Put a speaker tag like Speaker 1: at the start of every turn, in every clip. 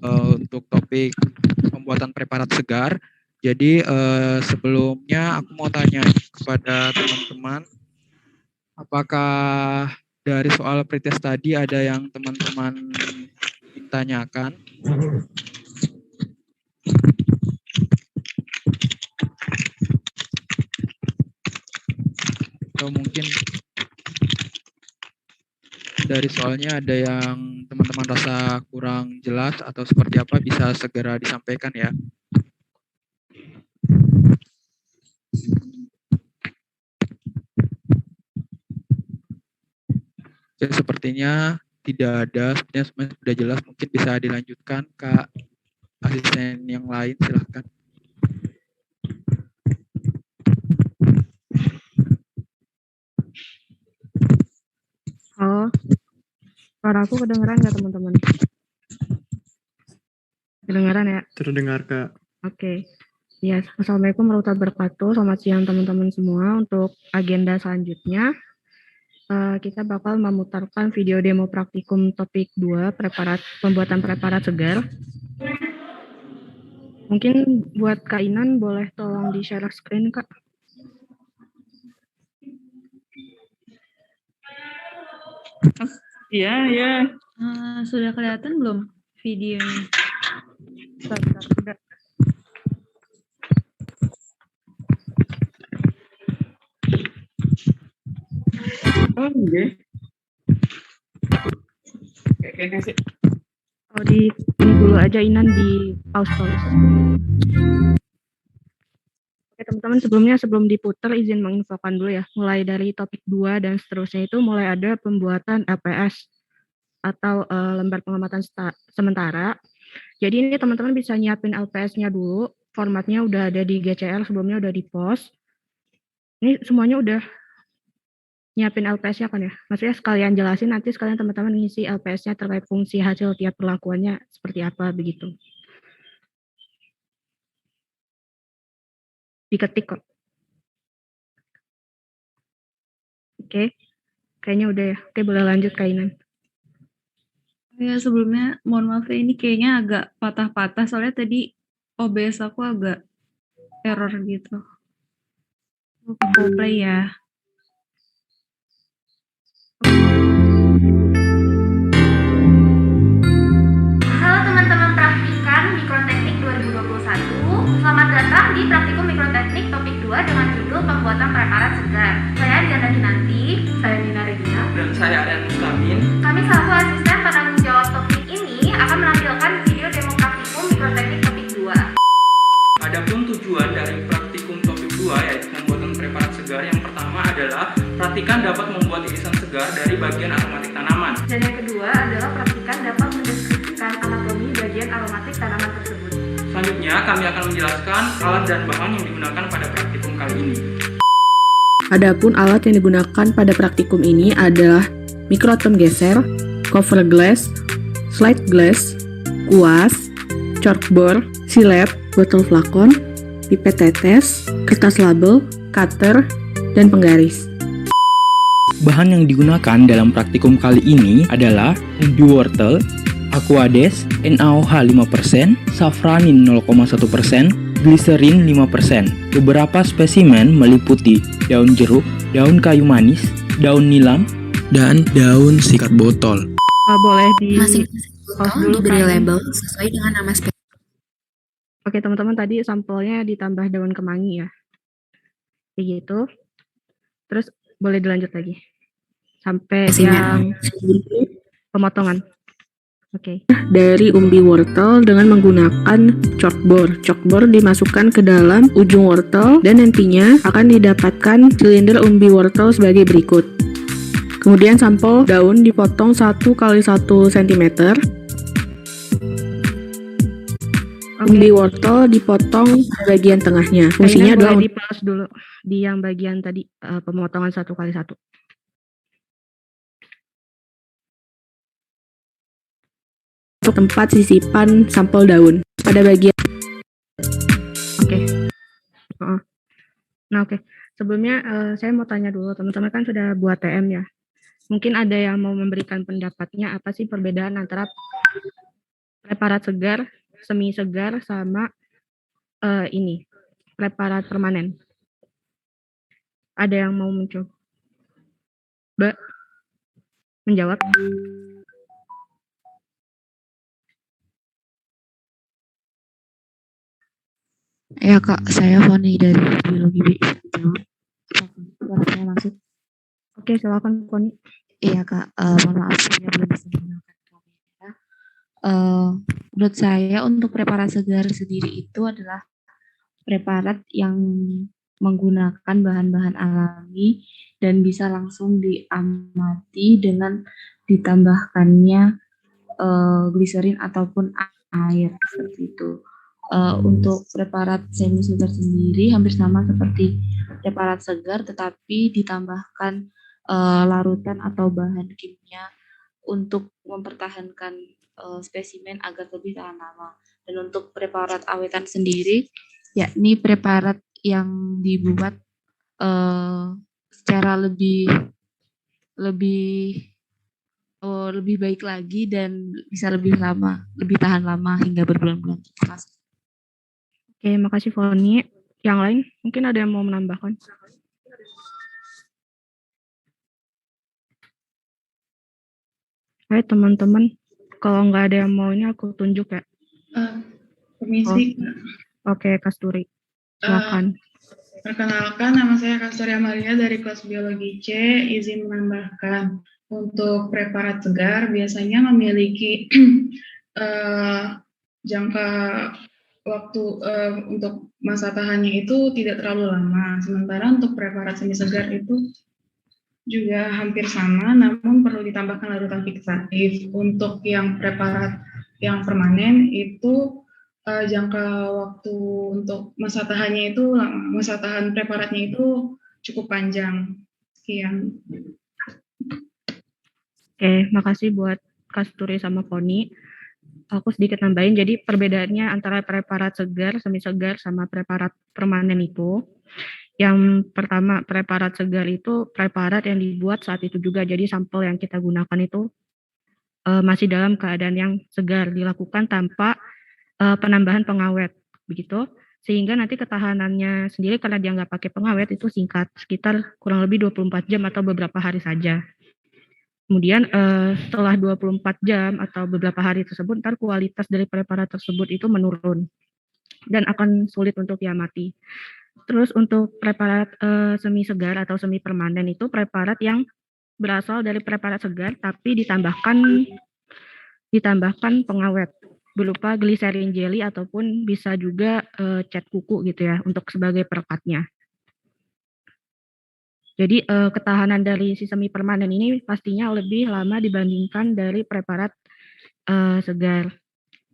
Speaker 1: untuk topik pembuatan preparat segar. Jadi sebelumnya aku mau tanya kepada teman-teman, apakah dari soal pretest tadi ada yang teman-teman ingin tanyakan? Atau mungkin dari soalnya ada yang teman-teman rasa kurang jelas atau seperti apa, bisa segera disampaikan ya. Oke, sepertinya tidak ada, sepertinya semuanya sudah jelas. Mungkin bisa dilanjutkan Kak asisten yang lain, silahkan.
Speaker 2: Halo, suara aku kedengeran nggak teman-teman? Kedengeran ya?
Speaker 3: Terdengar Kak.
Speaker 2: Oke. Ya, Assalamualaikum warahmatullahi wabarakatuh. Selamat siang teman-teman semua. Untuk agenda selanjutnya, kita bakal memutarkan video demo praktikum topik 2, pembuatan preparat segar. Mungkin buat Kak Inan, boleh tolong di-share screen, Kak.
Speaker 4: Iya. Sudah kelihatan belum videonya?
Speaker 2: Sudah.
Speaker 3: Oh, iya. Kayaknya sih.
Speaker 2: Oh, ini dulu aja Inan di pause. Oke teman-teman, sebelum diputar izin menginfokan dulu ya. Mulai dari topik 2 dan seterusnya itu mulai ada pembuatan LPS atau lembar pengamatan sementara. Jadi ini teman-teman bisa nyiapin LPS-nya dulu. Formatnya udah ada di GCL, sebelumnya udah di post. Ini semuanya udah nyiapin LPS-nya kan ya? Maksudnya sekalian jelasin, nanti sekalian teman-teman ngisi LPS-nya terkait fungsi hasil tiap perlakuannya seperti apa begitu. Diketik kok. Oke, kayaknya udah ya. Oke, boleh lanjut Kak Inan.
Speaker 4: Ya, sebelumnya mohon maaf ya, ini kayaknya agak patah-patah soalnya tadi OBS aku agak error gitu. Aku play ya.
Speaker 5: Halo teman-teman praktikan Mikroteknik 2021. Selamat datang di Praktikum Mikroteknik topik 2 dengan judul pembuatan preparat segar. Saya Diana Dinanti, saya Nina Regina,
Speaker 3: Dan saya Aryan Mustamin.
Speaker 5: Kami selaku asisten penanggung jawab topik ini akan menampilkan video demo praktikum Mikroteknik topik 2.
Speaker 3: Adapun tujuan dari praktikum topik 2 yaitu pembuatan preparat segar, yang pertama adalah praktikan dapat membuat irisan segar dari bagian aromatik tanaman.
Speaker 5: Dan yang kedua adalah praktikan dapat mendeskripsikan anatomi bagian aromatik tanaman tersebut.
Speaker 3: Selanjutnya kami akan menjelaskan alat dan bahan yang digunakan pada praktikum kali ini.
Speaker 2: Adapun alat yang digunakan pada praktikum ini adalah mikrotom geser, cover glass, slide glass, kuas, chalkboard, silep, botol flakon, pipet tetes, kertas label, cutter, dan penggaris.
Speaker 6: Bahan yang digunakan dalam praktikum kali ini adalah umbi wortel, aquades, NaOH 5%, safranin 0,1%, gliserin 5%. Beberapa spesimen meliputi daun jeruk, daun kayu manis, daun nilam, dan daun sikat botol.
Speaker 2: Boleh di
Speaker 7: Masing-masing botol diberi label sesuai dengan nama spesies.
Speaker 2: Oke teman-teman, tadi sampelnya ditambah daun kemangi ya. Kayak gitu. Terus boleh dilanjut lagi. Sampai yang pemotongan. Oke. Dari umbi wortel dengan menggunakan chalkboard. Chalkboard dimasukkan ke dalam ujung wortel dan nantinya akan didapatkan silinder umbi wortel sebagai berikut. Kemudian sampel daun dipotong 1 x 1 cm. Umbi wortel dipotong bagian tengahnya. Fungsinya adalah di pause dulu di yang bagian tadi pemotongan 1 x 1. Tempat sisipan sampel daun pada bagian. Oke. Nah, oke. Sebelumnya saya mau tanya dulu, teman-teman kan sudah buat TM ya. Mungkin ada yang mau memberikan pendapatnya, apa sih perbedaan antara preparat segar, semi segar, sama ini preparat permanen. Ada yang mau mencoba menjawab?
Speaker 7: Ya Kak, saya Foni dari Biologi BI. Suara saya masuk?
Speaker 2: Oke, silakan Poni.
Speaker 7: Iya Kak, mohon maaf saya belum bisa menggunakan kamera. Menurut saya untuk preparat segar sendiri itu adalah preparat yang menggunakan bahan-bahan alami dan bisa langsung diamati dengan ditambahkannya gliserin ataupun air seperti itu. Untuk preparat semi segar sendiri hampir sama seperti preparat segar, tetapi ditambahkan larutan atau bahan kimia untuk mempertahankan spesimen agar lebih tahan lama. Dan untuk preparat awetan sendiri, yakni preparat yang dibuat secara lebih baik lagi dan bisa lebih lama, lebih tahan lama hingga berbulan-bulan. Terima kasih.
Speaker 2: Oke, makasih Foni. Yang lain mungkin ada yang mau menambahkan? Hai teman-teman, kalau nggak ada yang mau ini aku tunjuk ya.
Speaker 8: Permisi.
Speaker 2: Oke, Kasturi. Silakan.
Speaker 8: Perkenalkan, nama saya Kastoria Maria dari kelas Biologi C. Izin menambahkan, untuk preparat segar biasanya memiliki jangka waktu untuk masa tahannya itu tidak terlalu lama. Sementara untuk preparat semi segar itu juga hampir sama, namun perlu ditambahkan larutan fiksatif. Untuk yang preparat yang permanen itu jangka waktu untuk masa tahannya itu, masa tahan preparatnya itu cukup panjang. Sekian.
Speaker 2: Oke, makasih buat Kasturi sama Foni. Aku sedikit nambahin, jadi perbedaannya antara preparat segar, semi segar, sama preparat permanen itu, yang pertama preparat segar itu preparat yang dibuat saat itu juga, jadi sampel yang kita gunakan itu masih dalam keadaan yang segar, dilakukan tanpa penambahan pengawet, begitu, sehingga nanti ketahanannya sendiri karena dia nggak pakai pengawet itu singkat, sekitar kurang lebih 24 jam atau beberapa hari saja. Kemudian setelah 24 jam atau beberapa hari tersebut, ntar kualitas dari preparat tersebut itu menurun dan akan sulit untuk diamati. Terus untuk preparat semi segar atau semi permanen itu preparat yang berasal dari preparat segar tapi ditambahkan pengawet berupa gliserin jelly ataupun bisa juga cat kuku gitu ya untuk sebagai perekatnya. Jadi ketahanan dari si semi permanen ini pastinya lebih lama dibandingkan dari preparat segar,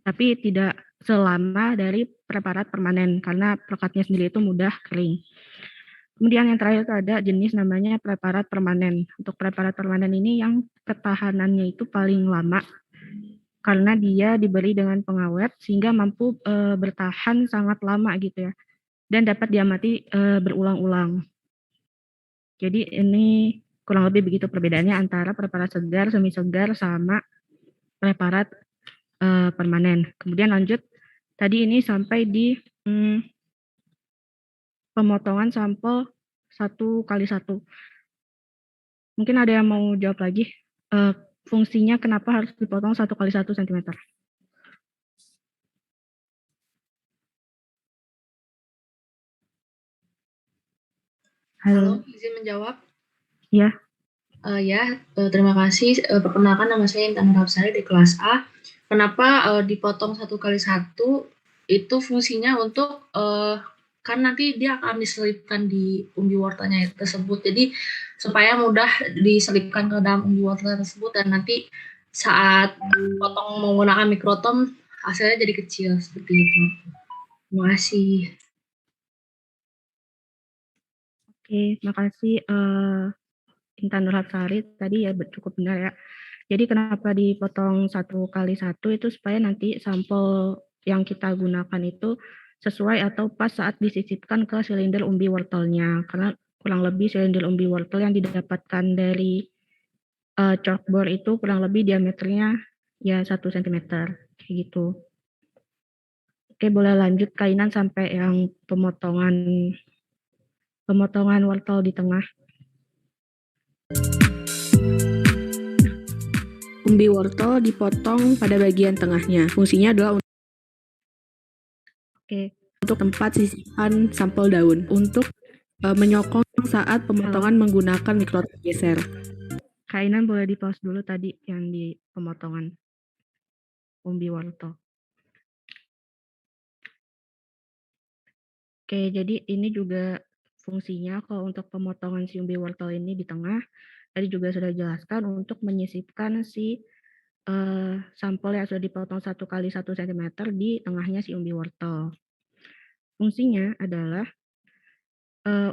Speaker 2: tapi tidak selama dari preparat permanen karena perekatnya sendiri itu mudah kering. Kemudian yang terakhir itu ada jenis namanya preparat permanen. Untuk preparat permanen ini yang ketahanannya itu paling lama karena dia diberi dengan pengawet sehingga mampu bertahan sangat lama gitu ya dan dapat diamati berulang-ulang. Jadi ini kurang lebih begitu perbedaannya antara preparat segar, semi segar, sama preparat permanen. Kemudian lanjut, tadi ini sampai di pemotongan sampel 1x1. Mungkin ada yang mau jawab lagi, fungsinya kenapa harus dipotong 1x1 cm?
Speaker 9: Halo, izin menjawab?
Speaker 2: Ya.
Speaker 9: Terima kasih. Perkenalkan, nama saya Intan Nurhapsari di kelas A. Kenapa dipotong 1x1? Itu fungsinya untuk kan nanti dia akan diselipkan di umbi wortelnya tersebut. Jadi supaya mudah diselipkan ke dalam umbi wortel tersebut dan nanti saat potong menggunakan mikrotom hasilnya jadi kecil seperti itu. Terima kasih.
Speaker 2: Oke, makasih Intan Nurhapsari tadi ya cukup benar ya. Jadi kenapa dipotong 1x1 itu supaya nanti sampel yang kita gunakan itu sesuai atau pas saat disisipkan ke silinder umbi wortelnya. Karena kurang lebih silinder umbi wortel yang didapatkan dari chalkboard itu kurang lebih diameternya ya 1 cm. gitu. Oke, boleh lanjut Kainan sampai yang pemotongan wortel di tengah.
Speaker 10: Umbi wortel dipotong pada bagian tengahnya. Fungsinya adalah untuk tempat sisipan sampel daun, untuk menyokong saat pemotongan menggunakan mikrotom geser.
Speaker 2: Kainan boleh di pause dulu tadi yang di pemotongan umbi wortel. Oke, jadi ini juga fungsinya kalau untuk pemotongan si umbi wortel ini di tengah, tadi juga sudah dijelaskan untuk menyisipkan si sampel yang sudah dipotong 1 kali 1 cm di tengahnya si umbi wortel. Fungsinya adalah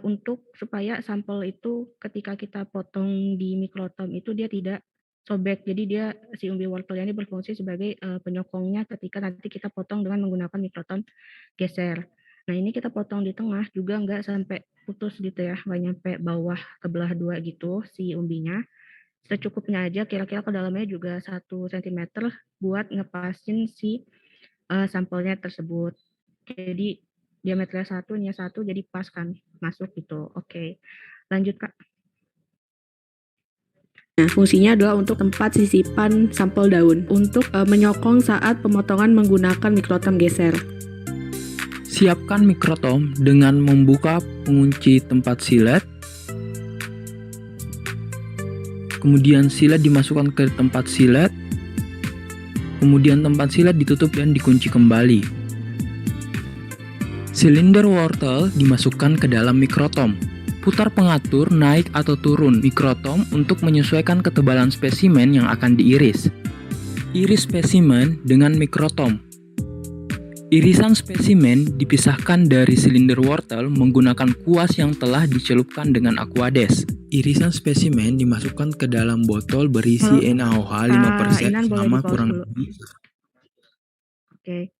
Speaker 2: untuk supaya sampel itu ketika kita potong di mikrotom itu dia tidak sobek. Jadi dia si umbi wortelnya ini berfungsi sebagai penyokongnya ketika nanti kita potong dengan menggunakan mikrotom geser. Nah ini kita potong di tengah juga nggak sampai putus gitu ya, nggak nyampe bawah kebelah dua gitu si umbinya. Secukupnya aja, kira-kira ke dalamnya juga 1 cm buat ngepasin si sampelnya tersebut. Jadi diameternya 1, nya 1, jadi pas kan masuk gitu. Oke, lanjut Kak.
Speaker 10: Nah, fungsinya adalah untuk tempat sisipan sampel daun, untuk menyokong saat pemotongan menggunakan mikrotom geser.
Speaker 6: Siapkan mikrotom dengan membuka pengunci tempat silet. Kemudian silet dimasukkan ke tempat silet. Kemudian tempat silet ditutup dan dikunci kembali. Silinder wortel dimasukkan ke dalam mikrotom. Putar pengatur naik atau turun mikrotom untuk menyesuaikan ketebalan spesimen yang akan diiris. Iris spesimen dengan mikrotom. Irisan spesimen dipisahkan dari silinder wortel menggunakan kuas yang telah dicelupkan dengan Aquades. Irisan spesimen dimasukkan ke dalam botol berisi NaOH 5% selama kurang lebih.
Speaker 2: Oke,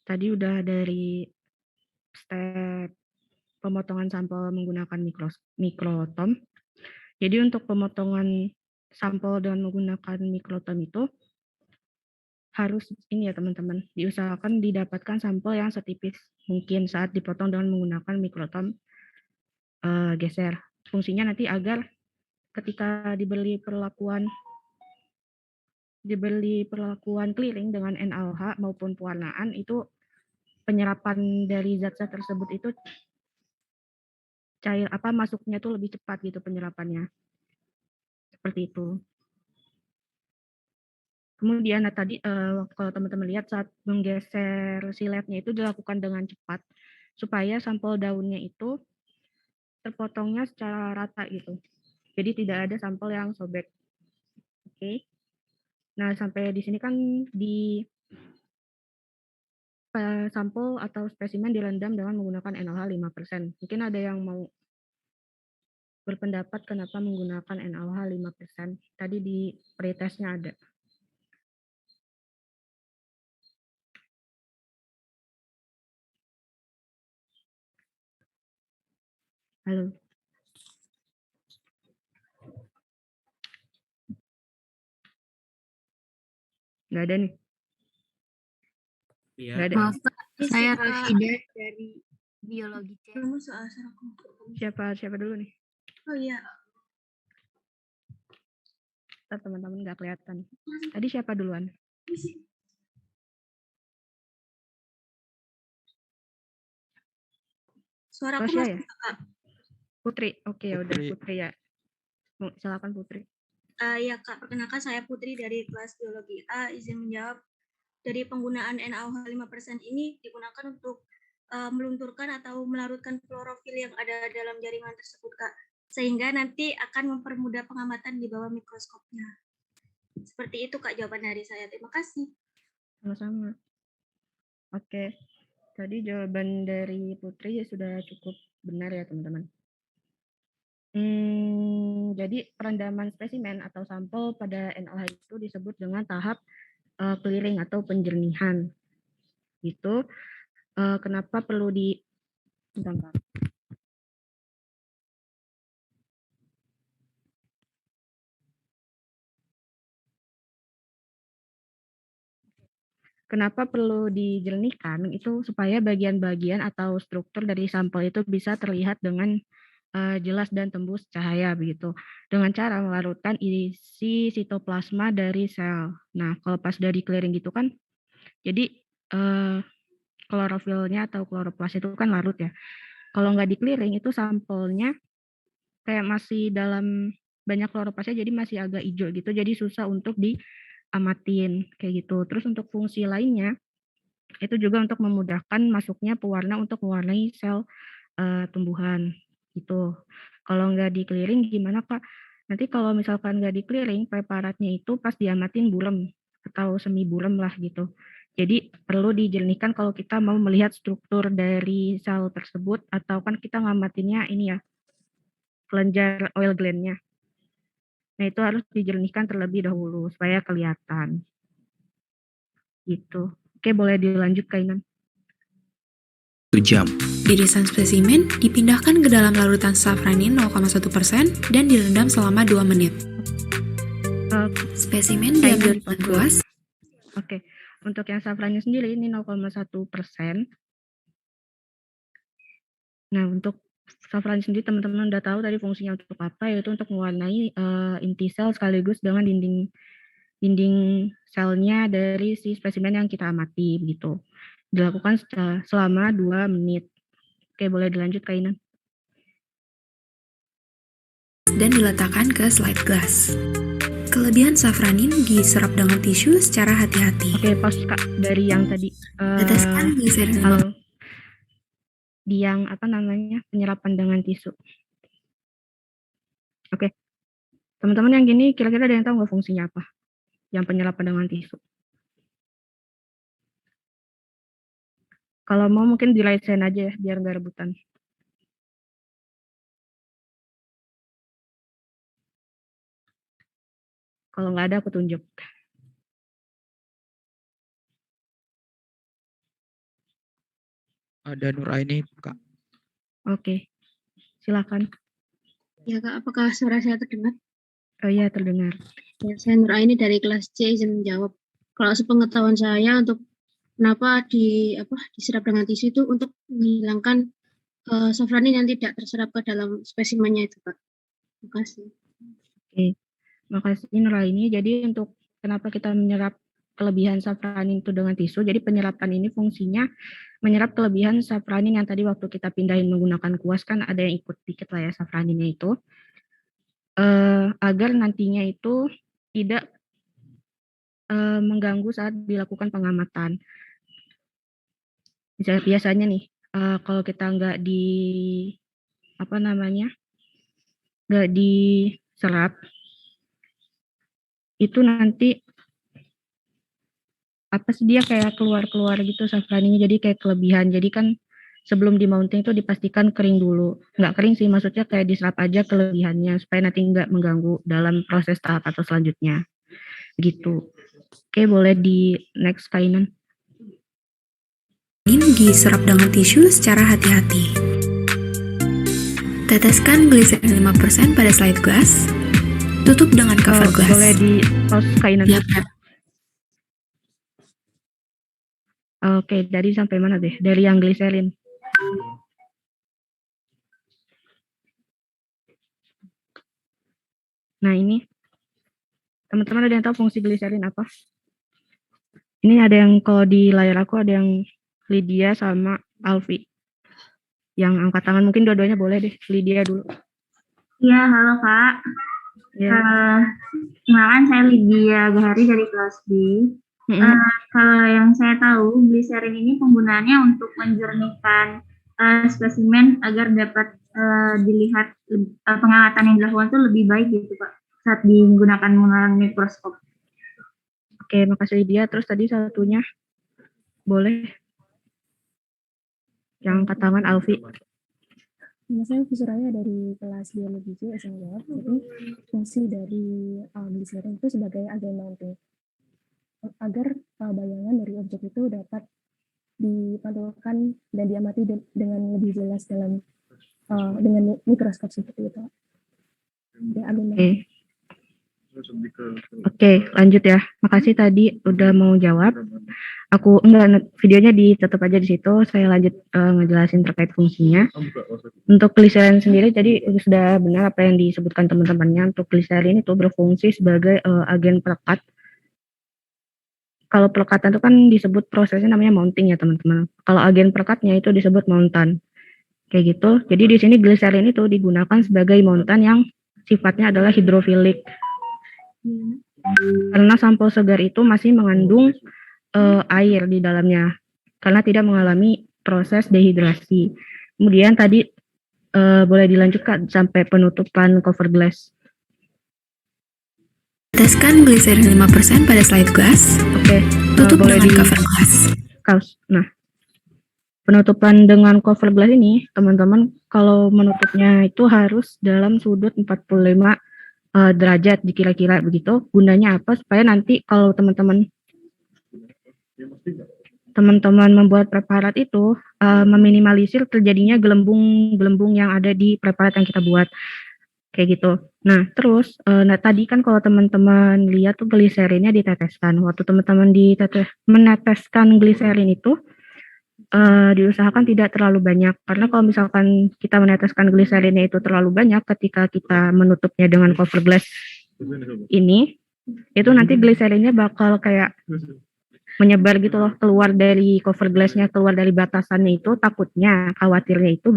Speaker 2: tadi udah dari step pemotongan sampel menggunakan mikrotom. Jadi untuk pemotongan sampel dengan menggunakan mikrotom itu harus ini ya teman-teman, diusahakan didapatkan sampel yang setipis mungkin saat dipotong dengan menggunakan mikrotom geser. Fungsinya nanti agar ketika diberi perlakuan clearing dengan NaOH maupun pewarnaan itu penyerapan dari zat-zat tersebut itu masuknya tuh lebih cepat gitu penyerapannya. Seperti itu. Kemudian tadi kalau teman-teman lihat saat menggeser siletnya itu dilakukan dengan cepat supaya sampel daunnya itu terpotongnya secara rata gitu. Jadi tidak ada sampel yang sobek. Oke. Nah, sampai di sini kan di sampel atau spesimen direndam dengan menggunakan NaOH 5%. Mungkin ada yang mau berpendapat kenapa menggunakan NaOH 5%. Tadi di pretestnya ada. Halo. Nggak ada nih.
Speaker 1: Iya.
Speaker 2: Nggak ada.
Speaker 7: Maaf Kak, saya Rafida dari biologi C.
Speaker 2: Siapa dulu nih?
Speaker 7: Oh iya.
Speaker 2: Teman-teman nggak kelihatan. Tadi siapa duluan?
Speaker 7: Suara aku
Speaker 2: Rosya ya?
Speaker 7: masuk Kak?
Speaker 2: Putri. Oke, ya udah Putri ya. Silakan Putri.
Speaker 7: Ya Kak, perkenalkan saya Putri dari kelas biologi A. Izin menjawab, dari penggunaan NaOH 5% ini digunakan untuk melunturkan atau melarutkan klorofil yang ada dalam jaringan tersebut Kak. Sehingga nanti akan mempermudah pengamatan di bawah mikroskopnya. Seperti itu Kak jawaban dari saya. Terima kasih.
Speaker 2: Sama-sama. Oke. Tadi jawaban dari Putri sudah cukup benar ya teman-teman. Jadi perendaman spesimen atau sampel pada NaOH itu disebut dengan tahap clearing atau penjernihan. Itu kenapa perlu kenapa perlu dijernihkan itu supaya bagian-bagian atau struktur dari sampel itu bisa terlihat dengan jelas dan tembus cahaya begitu. Dengan cara melarutkan isi sitoplasma dari sel. Nah, kalau pas dari clearing gitu kan, jadi klorofilnya atau kloroplas itu kan larut ya. Kalau nggak di clearing itu sampelnya kayak masih dalam banyak kloroplasnya, jadi masih agak hijau gitu, jadi susah untuk diamatin kayak gitu. Terus untuk fungsi lainnya itu juga untuk memudahkan masuknya pewarna untuk mewarnai sel tumbuhan gitu. Kalau nggak di clearing gimana Kak? Nanti kalau misalkan nggak di clearing preparatnya itu pas diamatin burem atau semi burem lah gitu. Jadi perlu dijernihkan kalau kita mau melihat struktur dari sel tersebut, atau kan kita ngamatinnya ini ya, kelenjar oil gland-nya. Nah, itu harus dijernihkan terlebih dahulu supaya kelihatan. Gitu. Oke, boleh dilanjut Kainan.
Speaker 11: 1 jam. Irisan spesimen dipindahkan ke dalam larutan safranin 0,1% dan direndam selama 2 menit. Spesimen diambil dengan luas.
Speaker 2: Oke. Untuk yang safranin sendiri ini 0,1%. Nah, untuk safranin sendiri teman-teman udah tahu tadi fungsinya untuk apa, yaitu untuk mewarnai inti sel sekaligus dengan dinding selnya dari si spesimen yang kita amati begitu. Dilakukan selama 2 menit. Oke, boleh dilanjut Kainan.
Speaker 11: Dan diletakkan ke slide glass. Kelebihan safranin diserap dengan tisu secara hati-hati.
Speaker 2: Oke, pause Kak dari yang tadi.
Speaker 11: Teteskan gliserin
Speaker 2: di yang apa namanya, penyerapan dengan tisu. Oke, teman-teman yang gini kira-kira ada yang tahu nggak fungsinya apa? Yang penyerapan dengan tisu. Kalau mau mungkin di right hand aja ya, biar nggak rebutan. Kalau nggak ada aku tunjuk.
Speaker 1: Ada Nuraini, Kak.
Speaker 2: Oke, silakan.
Speaker 12: Ya Kak, apakah suara saya terdengar?
Speaker 2: Oh iya, terdengar.
Speaker 12: Ya, saya Nuraini dari kelas C izin menjawab. Kalau sepengetahuan saya untuk kenapa diserap dengan tisu itu untuk menghilangkan safranin yang tidak terserap ke dalam spesimennya itu Kak. Terima kasih.
Speaker 2: Oke, makasih Nuraini. Jadi untuk kenapa kita menyerap kelebihan safranin itu dengan tisu, jadi penyerapan ini fungsinya menyerap kelebihan safranin yang tadi waktu kita pindahin menggunakan kuas kan ada yang ikut dikit lah ya safraninnya itu, agar nantinya itu tidak mengganggu saat dilakukan pengamatan. Biasanya nih, kalau kita nggak nggak diserap, itu nanti dia kayak keluar gitu safraninnya, jadi kayak kelebihan. Jadi kan sebelum di mounting itu dipastikan kering dulu. Nggak kering sih, maksudnya kayak diserap aja kelebihannya supaya nanti nggak mengganggu dalam proses tahap atau selanjutnya. Gitu. Oke, boleh di next Kainan.
Speaker 11: Ini diserap dengan tisu secara hati-hati. Teteskan gliserin 5% pada slide glass. Tutup dengan cover glass.
Speaker 2: Boleh di pause Kainan.
Speaker 11: Yap.
Speaker 2: Oke, dari sampai mana deh? Dari yang gliserin. Nah ini, teman-teman ada yang tahu fungsi gliserin apa? Ini ada yang kalau di layar aku ada yang Lydia sama Alfi. Yang angkat tangan mungkin dua-duanya boleh deh. Lydia dulu.
Speaker 13: Iya, halo Kak.
Speaker 2: Ya.
Speaker 13: Kenalkan saya Lydia Gahari dari kelas B. Kalau yang saya tahu, gliserin ini penggunaannya untuk menjernihkan spesimen agar dapat dilihat pengamatan yang dilakukan itu lebih baik gitu Pak saat digunakan menggunakan mikroskop.
Speaker 2: Oke, makasih Lydia. Terus tadi satunya boleh yang angkat tangan Alfi.
Speaker 14: Nama saya Fusuraya dari kelas biologi C SMK. Jadi fungsi dari gliserin itu sebagai agen mounting agar bayangan dari objek itu dapat dipantulkan dan diamati dengan lebih jelas dalam dengan mikroskop seperti itu. Ya,
Speaker 2: Oke. Oke, lanjut ya. Makasih tadi udah mau jawab. Aku videonya ditutup aja di situ. Saya lanjut ngejelasin terkait fungsinya. Untuk gliserin sendiri, jadi sudah benar apa yang disebutkan teman-temannya. Untuk gliserin itu berfungsi sebagai agen pelekat. Kalau pelekatan itu kan disebut prosesnya namanya mounting ya teman-teman. Kalau agen pelekatnya itu disebut mountan. Kayak gitu. Jadi di sini gliserin itu digunakan sebagai mountan yang sifatnya adalah hidrofilik. Karena sampel segar itu masih mengandung air di dalamnya karena tidak mengalami proses dehidrasi. Kemudian tadi boleh dilanjutkan sampai penutupan cover glass.
Speaker 11: Teteskan gliserin 5% pada slide glass.
Speaker 2: Oke,
Speaker 11: Tutup
Speaker 2: boleh
Speaker 11: dengan cover glass.
Speaker 2: Nah, penutupan dengan cover glass ini, teman-teman, kalau menutupnya itu harus dalam sudut 45 derajat dikira-kira begitu. Gunanya apa? Supaya nanti kalau teman-teman membuat preparat itu meminimalisir terjadinya gelembung-gelembung yang ada di preparat yang kita buat. Kayak gitu. Nah, terus tadi kan kalau teman-teman lihat tuh gliserinnya diteteskan. Waktu teman-teman meneteskan gliserin itu diusahakan tidak terlalu banyak, karena kalau misalkan kita meneteskan gliserinnya itu terlalu banyak ketika kita menutupnya dengan cover glass ini, itu nanti gliserinnya bakal kayak menyebar gitu loh, keluar dari cover glassnya, keluar dari batasannya itu, khawatirnya itu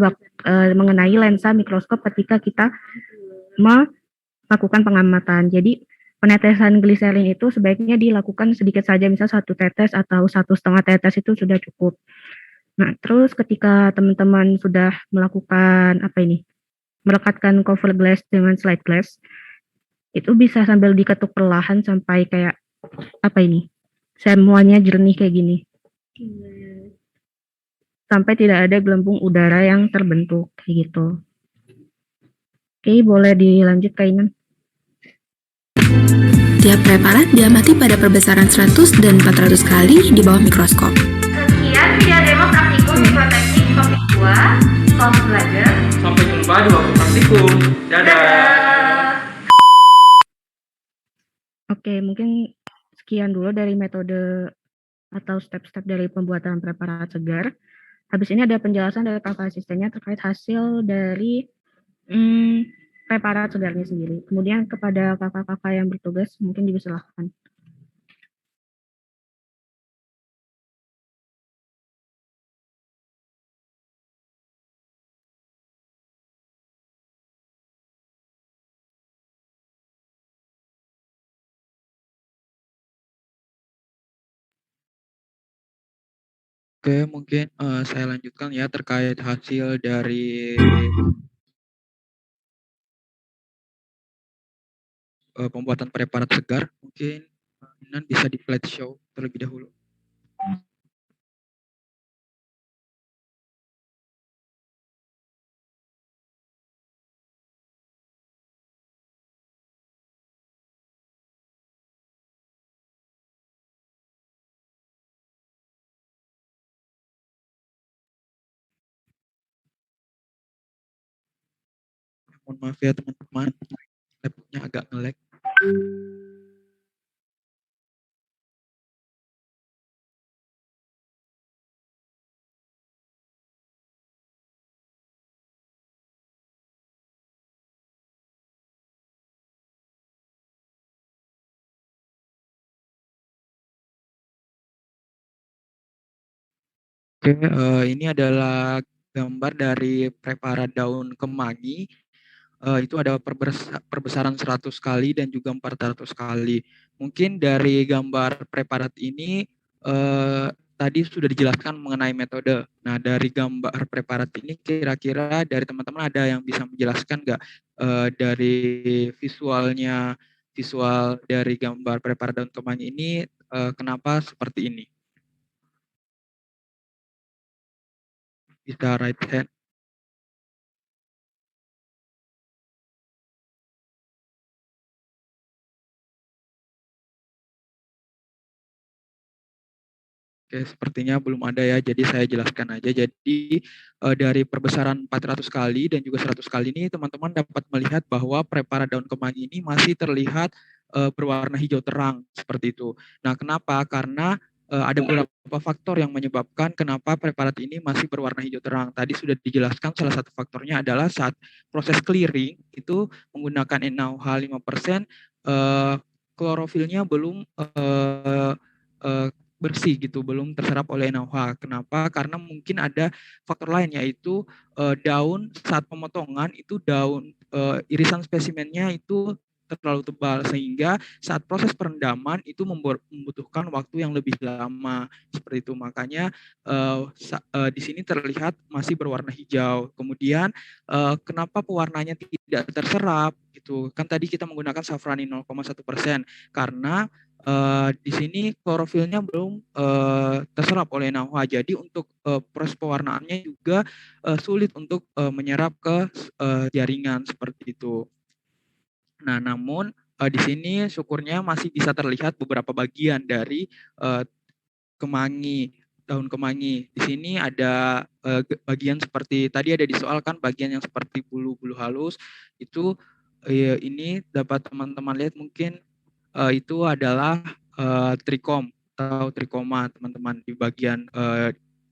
Speaker 2: mengenai lensa mikroskop ketika kita melakukan pengamatan. Jadi penetesan gliserin itu sebaiknya dilakukan sedikit saja, misal 1 tetes atau 1,5 tetes itu sudah cukup. Nah, terus ketika teman-teman sudah melakukan melekatkan cover glass dengan slide glass, itu bisa sambil diketuk perlahan sampai kayak semuanya jernih kayak gini. Sampai tidak ada gelembung udara yang terbentuk kayak gitu. Oke, boleh dilanjut Kak Inan.
Speaker 11: Tiap preparat diamati pada perbesaran 100 dan 400 kali di bawah mikroskop.
Speaker 5: Sekian video demo praktikum mikroteknik topik 2. Selamat belajar.
Speaker 3: Sampai jumpa di waktu praktikum. Dadah.
Speaker 2: Oke, mungkin sekian dulu dari metode atau step-step dari pembuatan preparat segar. Habis ini ada penjelasan dari kakak asistennya terkait hasil dari preparat segarnya sendiri. Kemudian kepada kakak-kakak yang bertugas mungkin dipersilahkan.
Speaker 1: Oke, mungkin saya lanjutkan ya terkait hasil dari pembuatan preparat segar. Mungkin Inan bisa di slideshow terlebih dahulu. Mohon maaf ya teman-teman, laptopnya agak nge-lag. Oke, ini adalah gambar dari preparat daun kemangi. Itu ada perbesaran 100 kali dan juga 400 kali. Mungkin dari gambar preparat ini tadi sudah dijelaskan mengenai metode. Nah, dari gambar preparat ini kira-kira dari teman-teman ada yang bisa menjelaskan nggak dari visual dari gambar preparat daun kemangi ini kenapa seperti ini? Bisa right hand. Oke, sepertinya belum ada ya, jadi saya jelaskan aja. Jadi dari perbesaran 400 kali dan juga 100 kali ini teman-teman dapat melihat bahwa preparat daun kemangi ini masih terlihat berwarna hijau terang seperti itu. Nah, kenapa? Karena ada beberapa faktor yang menyebabkan kenapa preparat ini masih berwarna hijau terang. Tadi sudah dijelaskan salah satu faktornya adalah saat proses clearing itu menggunakan NaOH 5%, klorofilnya belum bersih gitu, belum terserap oleh NaOH. Kenapa? Karena mungkin ada faktor lain, yaitu daun saat pemotongan itu daun irisan spesimennya itu terlalu tebal, sehingga saat proses perendaman itu membutuhkan waktu yang lebih lama seperti itu. Makanya di sini terlihat masih berwarna hijau. Kemudian kenapa pewarnanya tidak terserap gitu? Kan tadi kita menggunakan safranin 0,1%, karena di sini klorofilnya belum terserap oleh NaOH. Jadi untuk proses pewarnaannya juga sulit untuk menyerap ke jaringan seperti itu. Nah, namun di sini syukurnya masih bisa terlihat beberapa bagian dari kemangi, daun kemangi. Di sini ada bagian seperti tadi ada di soal kan, bagian yang seperti bulu-bulu halus itu ini dapat teman-teman lihat mungkin itu adalah trikom atau trikoma teman-teman di bagian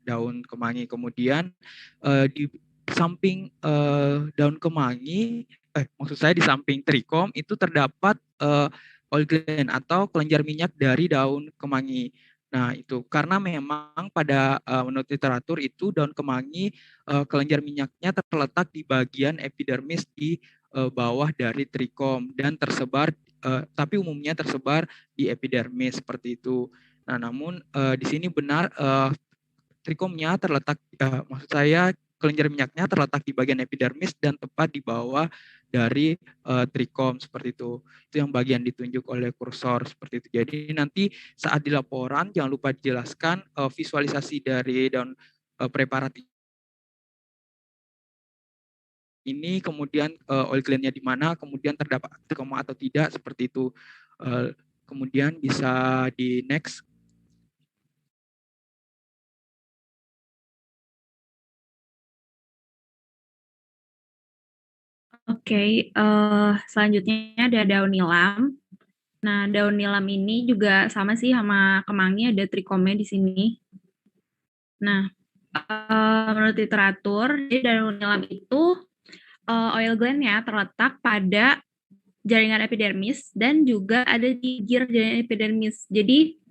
Speaker 1: daun kemangi. Kemudian di samping daun kemangi, maksud saya di samping trikom itu terdapat oil gland atau kelenjar minyak dari daun kemangi. Nah, itu karena memang pada menurut literatur itu daun kemangi kelenjar minyaknya terletak di bagian epidermis di bawah dari trikom dan tersebar, tapi umumnya tersebar di epidermis seperti itu. Nah, namun di sini benar trikomnya terletak, maksud saya kelenjar minyaknya terletak di bagian epidermis dan tepat di bawah dari trikom seperti itu. Itu yang bagian ditunjuk oleh kursor seperti itu. Jadi nanti saat di laporan jangan lupa dijelaskan visualisasi dari daun preparat ini, kemudian oil gland-nya di mana, kemudian terdapat trikoma atau tidak seperti itu. Kemudian bisa di next.
Speaker 4: Oke, selanjutnya ada daun nilam. Nah, daun nilam ini juga sama sih sama kemangi, ada trikomnya di sini. Nah, menurut literatur, daun nilam itu oil gland-nya terletak pada jaringan epidermis dan juga ada di pinggir jaringan epidermis. Jadi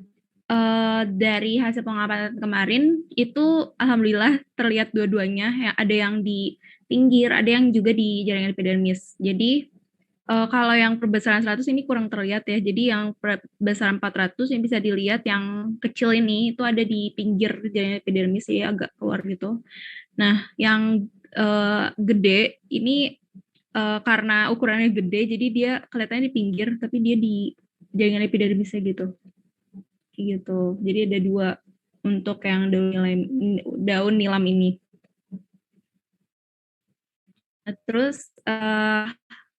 Speaker 4: dari hasil pengamatan kemarin itu alhamdulillah terlihat dua-duanya, ada yang di pinggir, ada yang juga di jaringan epidermis. Jadi kalau yang perbesaran 100 ini kurang terlihat ya. Jadi yang perbesaran 400 yang bisa dilihat yang kecil ini itu ada di pinggir jaringan epidermis ya, agak keluar gitu. Nah, yang gede ini karena ukurannya gede, jadi dia kelihatannya di pinggir, tapi dia di jaringan epidermisnya gitu. Gitu. Jadi ada dua untuk yang daun nilam ini. Terus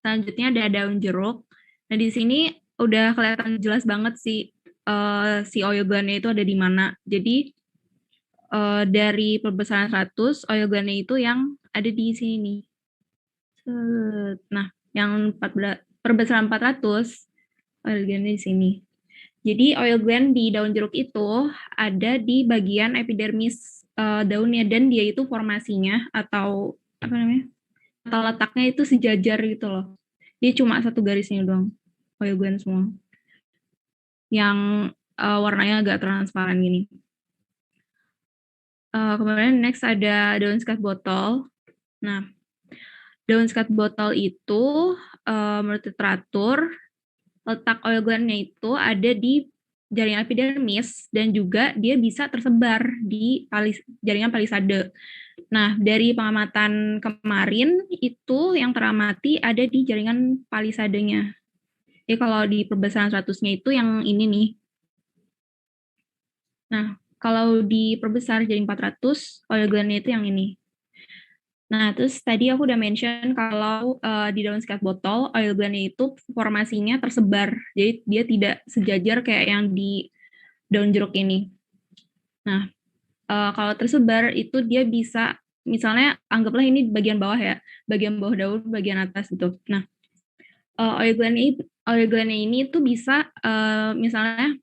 Speaker 4: selanjutnya ada daun jeruk. Nah, di sini udah kelihatan jelas banget sih si oil gland-nya itu ada di mana. Jadi dari perbesaran 100, oil gland-nya itu yang ada di sini. Nah, yang perbesaran 400, oil gland-nya di sini. Jadi oil gland di daun jeruk itu ada di bagian epidermis daunnya, dan dia itu formasinya atau apa namanya? Atau letaknya itu sejajar gitu loh. Dia cuma satu garisnya doang. Oil gland semua. Yang warnanya agak transparan gini. Kemudian next ada daun skat botol. Nah, daun skat botol itu menurut literatur letak oil gland-nya itu ada di jaringan epidermis dan juga dia bisa tersebar di jaringan palisade. Nah, dari pengamatan kemarin itu yang teramati ada di jaringan palisadenya. Jadi kalau di perbesaran 100-nya itu yang ini nih. Nah, kalau di perbesar jadi 400, oil gland-nya itu yang ini. Nah, terus tadi aku udah mention kalau di daun skat botol, oil gland-nya itu formasinya tersebar. Jadi dia tidak sejajar kayak yang di daun jeruk ini. Nah, kalau tersebar itu dia bisa, misalnya anggaplah ini bagian bawah ya, bagian bawah daun, bagian atas gitu. Nah, oil oil gland ini tuh bisa misalnya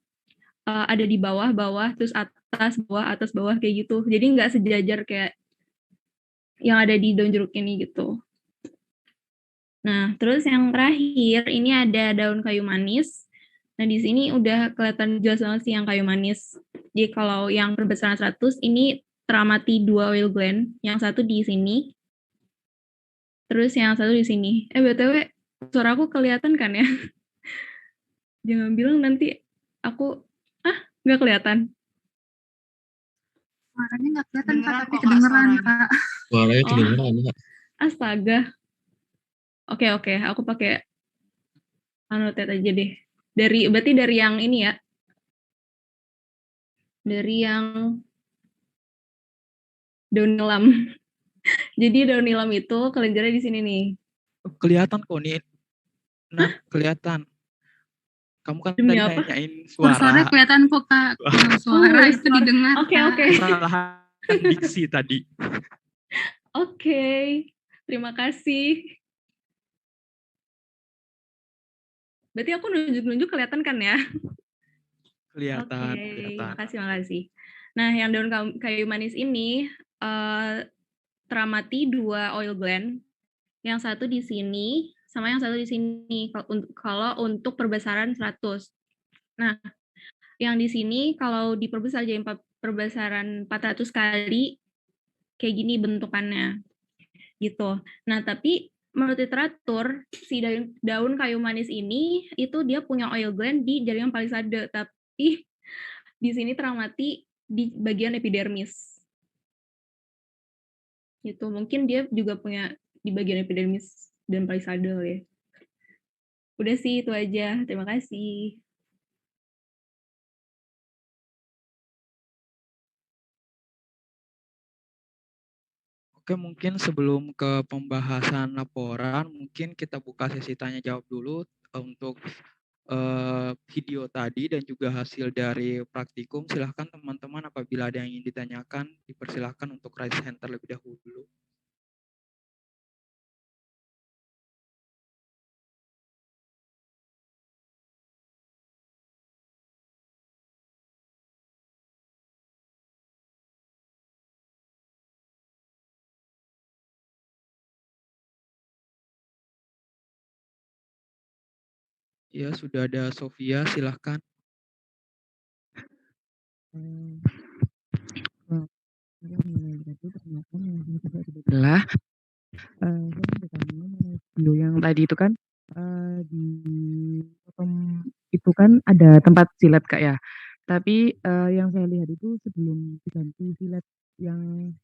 Speaker 4: ada di bawah, terus atas, bawah kayak gitu. Jadi nggak sejajar kayak yang ada di daun jeruk ini gitu. Nah, terus yang terakhir ini ada daun kayu manis. Nah, di sini udah kelihatan jelas banget sih yang kayu manis. Jadi kalau yang perbesaran 100 ini teramati 2 oil gland, yang satu di sini, terus yang satu di sini. BTW, suara aku kelihatan kan ya? Jangan bilang nanti aku, nggak kelihatan.
Speaker 15: Suaranya nggak kelihatan Kak, tapi kedengeran Kak.
Speaker 16: Suaranya kedengeran Kak.
Speaker 4: Astaga. Oke, aku pakai anotet aja deh. Berarti dari yang ini ya. Dari yang daun nilam. Jadi daun nilam itu kelenjarnya di sini nih.
Speaker 1: Kelihatan kok nih. Nah, kelihatan. Kamu kan
Speaker 4: Demi
Speaker 1: tadi
Speaker 4: apa?
Speaker 1: nanyain suara.
Speaker 15: Suaranya kelihatan kok Kak. Suara itu didengar.
Speaker 4: Oke.
Speaker 1: Kesalahan diksi tadi.
Speaker 4: Oke. Terima kasih. Berarti aku nunjuk-nunjuk kelihatan kan ya?
Speaker 1: Kelihatan.
Speaker 4: Makasih. Nah, yang daun kayu manis ini teramati 2 oil gland. Yang satu di sini, sama yang satu di sini. Kalau untuk perbesaran 100. Nah, yang di sini kalau diperbesar jadi perbesaran 400 kali, kayak gini bentukannya. Gitu. Nah, tapi menurut literatur, si daun kayu manis ini itu dia punya oil gland di jaringan palisade, tapi di sini teramati di bagian epidermis. Gitu. Mungkin dia juga punya di bagian epidermis dan palisade ya. Udah sih itu aja. Terima kasih.
Speaker 1: Oke, mungkin sebelum ke pembahasan laporan, mungkin kita buka sesi tanya jawab dulu untuk video tadi dan juga hasil dari praktikum. Silahkan teman-teman apabila ada yang ingin ditanyakan, dipersilahkan untuk raise hand terlebih dahulu. Ya, sudah ada Sofia, silahkan.
Speaker 17: Adalah video yang tadi itu kan di itu kan ada tempat silet Kak ya. Tapi yang saya lihat itu sebelum diganti silet yang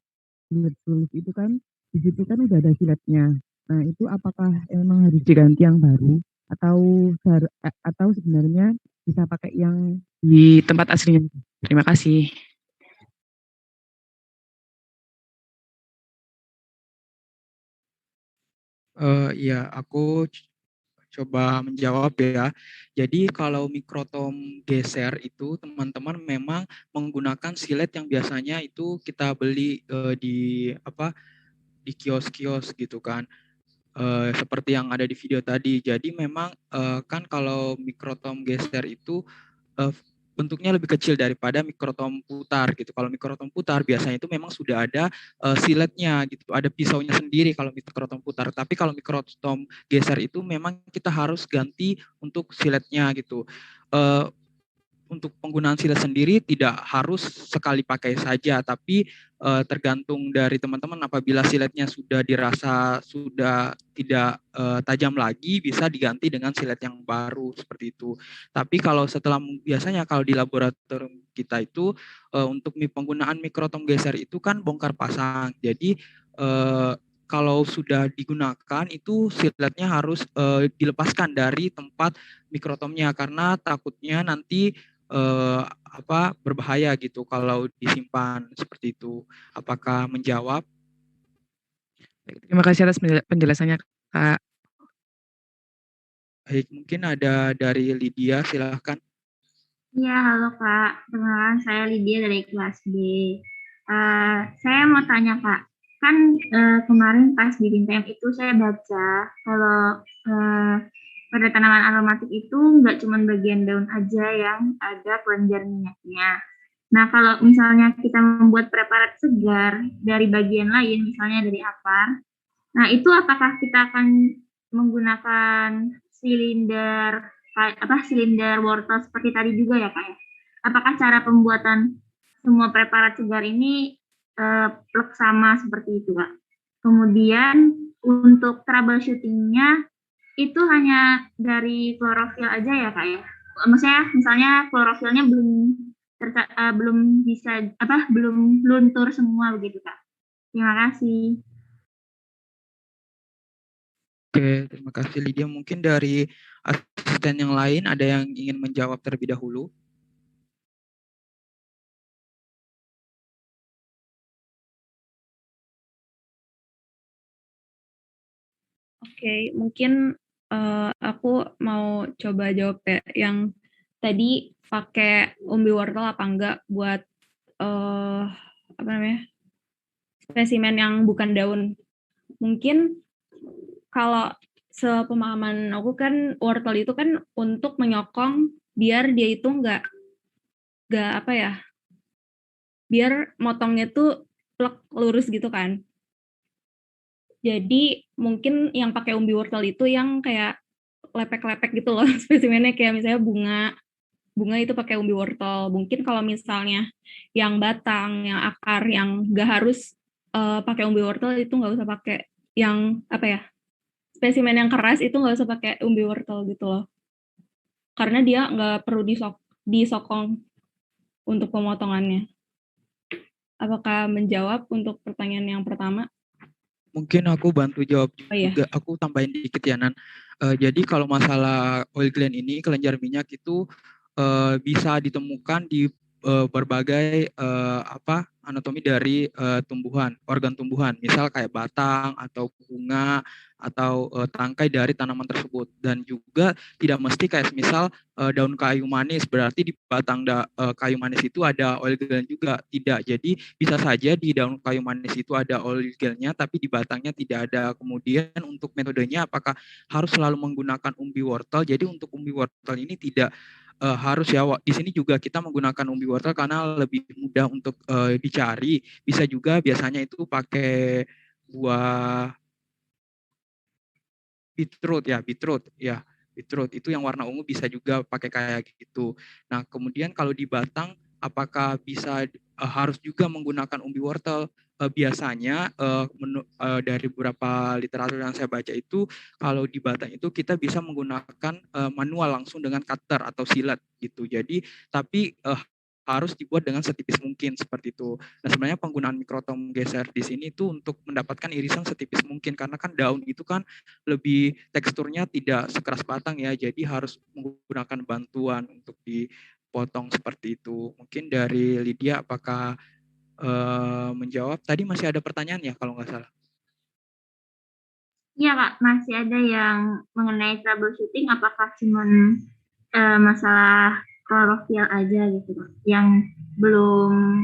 Speaker 17: silet itu kan di situ kan udah ada siletnya. Nah, itu apakah emang harus diganti yang baru atau sebenarnya bisa pakai yang di tempat aslinya? Terima kasih.
Speaker 1: Ya, aku coba menjawab ya. Jadi kalau mikrotom geser itu teman-teman memang menggunakan silet yang biasanya itu kita beli di kios-kios gitu kan. Seperti yang ada di video tadi. Jadi memang kan kalau mikrotom geser itu bentuknya lebih kecil daripada mikrotom putar gitu. Kalau mikrotom putar biasanya itu memang sudah ada siletnya gitu, ada pisaunya sendiri kalau mikrotom putar. Tapi kalau mikrotom geser itu memang kita harus ganti untuk siletnya gitu. Untuk penggunaan silet sendiri tidak harus sekali pakai saja, tapi tergantung dari teman-teman. Apabila siletnya sudah dirasa sudah tidak tajam lagi, bisa diganti dengan silet yang baru seperti itu. Tapi kalau biasanya kalau di laboratorium kita itu untuk penggunaan mikrotom geser itu kan bongkar pasang. Jadi kalau sudah digunakan itu siletnya harus dilepaskan dari tempat mikrotomnya karena takutnya nanti berbahaya gitu kalau disimpan seperti itu. Apakah menjawab?
Speaker 17: Terima kasih atas penjelasannya Kak.
Speaker 1: Baik, mungkin ada dari Lydia, silahkan.
Speaker 13: Iya, halo Kak. Perkenalkan saya Lydia dari kelas B. Saya mau tanya Kak, kan kemarin pas di BIMTM itu saya baca kalau pada tanaman aromatik itu nggak cuma bagian daun aja yang ada kelenjar minyaknya. Nah, kalau misalnya kita membuat preparat segar dari bagian lain, misalnya dari akar, nah itu apakah kita akan menggunakan silinder wortel seperti tadi juga ya Kak ya? Apakah cara pembuatan semua preparat segar ini sama seperti itu Kak? Kemudian untuk troubleshooting-nya itu hanya dari klorofil aja ya Kak ya? Maksudnya misalnya klorofilnya belum luntur semua begitu Kak. Terima kasih.
Speaker 1: Oke, terima kasih Lydia. Mungkin dari asisten yang lain ada yang ingin menjawab terlebih dahulu?
Speaker 4: Oke, mungkin aku mau coba jawab ya, yang tadi pakai umbi wortel apa enggak buat apa namanya, spesimen yang bukan daun. Mungkin kalau sepemahaman aku kan wortel itu kan untuk menyokong biar dia itu nggak apa ya, biar motongnya tuh plek lurus gitu kan. Jadi mungkin yang pakai umbi wortel itu yang kayak lepek-lepek gitu loh spesimennya, kayak misalnya bunga itu pakai umbi wortel. Mungkin kalau misalnya yang batang, yang akar, yang nggak harus pakai umbi wortel itu nggak usah pakai yang apa ya, spesimen yang keras itu nggak usah pakai umbi wortel gitu loh. Karena dia nggak perlu disokong untuk pemotongannya. Apakah menjawab untuk pertanyaan yang pertama?
Speaker 1: Mungkin aku bantu jawab juga,
Speaker 4: Oh, iya.
Speaker 1: aku tambahin dikit ya Nan. Jadi kalau masalah oil gland ini, kelenjar minyak itu bisa ditemukan di berbagai anatomi dari tumbuhan, organ tumbuhan, misal kayak batang atau bunga atau tangkai dari tanaman tersebut. Dan juga tidak mesti kayak misal daun kayu manis, berarti di batang kayu manis itu ada oil gland juga, tidak. Jadi bisa saja di daun kayu manis itu ada oil glandnya, tapi di batangnya tidak ada. Kemudian untuk metodenya apakah harus selalu menggunakan umbi wortel? Jadi untuk umbi wortel ini tidak harus ya. Di sini juga kita menggunakan umbi wortel karena lebih mudah untuk dicari. Bisa juga biasanya itu pakai buah beetroot itu yang warna ungu, bisa juga pakai kayak gitu. Nah kemudian kalau di batang apakah bisa harus juga menggunakan umbi wortel? Biasanya dari beberapa literatur yang saya baca itu, kalau di batang itu kita bisa menggunakan manual langsung dengan cutter atau silet gitu. Jadi tapi harus dibuat dengan setipis mungkin seperti itu. Nah sebenarnya penggunaan mikrotom geser di sini itu untuk mendapatkan irisan setipis mungkin, karena kan daun itu kan lebih teksturnya tidak sekeras batang ya, jadi harus menggunakan bantuan untuk dipotong seperti itu. Mungkin dari Lydia apakah menjawab? Tadi masih ada pertanyaan ya kalau nggak salah.
Speaker 13: Iya Kak, masih ada yang mengenai troubleshooting, apakah cuma masalah klorofil aja gitu Kak, yang belum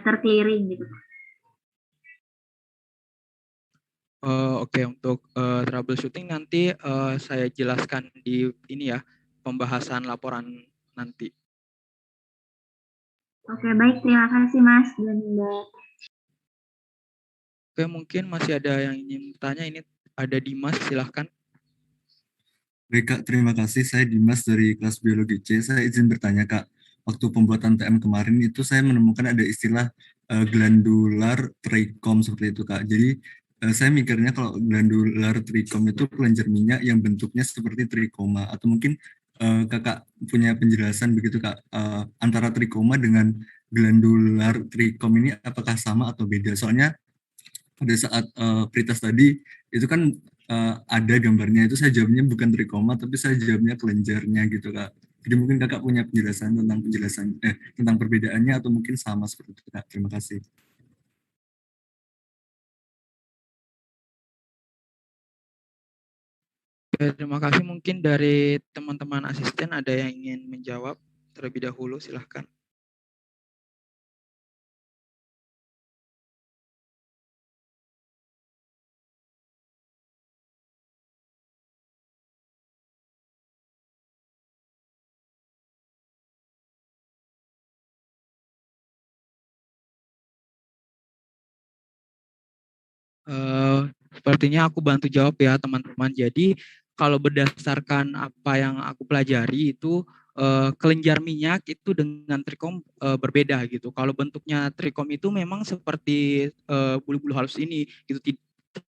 Speaker 13: terclearing gitu Kak.
Speaker 1: Oke, untuk troubleshooting nanti saya jelaskan di ini ya, pembahasan laporan nanti.
Speaker 13: Oke, baik. Terima kasih Mas dan Mbak.
Speaker 1: Oke, mungkin masih ada yang ingin bertanya. Ini ada Dimas, silahkan.
Speaker 16: Baik Kak, terima kasih. Saya Dimas dari kelas Biologi C. Saya izin bertanya Kak, waktu pembuatan TM kemarin itu saya menemukan ada istilah glandular trichome seperti itu Kak. Jadi saya mikirnya kalau glandular trichome itu kelenjar minyak yang bentuknya seperti trichoma, atau mungkin Kakak punya penjelasan begitu Kak, antara trichoma dengan glandular trichome ini apakah sama atau beda? Soalnya pada saat pretest tadi itu kan ada gambarnya, itu saya jawabnya bukan trikoma tapi saya jawabnya kelenjarnya gitu Kak. Jadi mungkin Kakak punya penjelasan tentang perbedaannya atau mungkin sama seperti itu Kak. Terima kasih.
Speaker 1: Terima kasih. Mungkin dari teman-teman asisten ada yang ingin menjawab terlebih dahulu, silahkan. Sepertinya aku bantu jawab ya teman-teman. Jadi kalau berdasarkan apa yang aku pelajari itu kelenjar minyak itu dengan trikom berbeda gitu. Kalau bentuknya trikom itu memang seperti bulu-bulu halus ini gitu,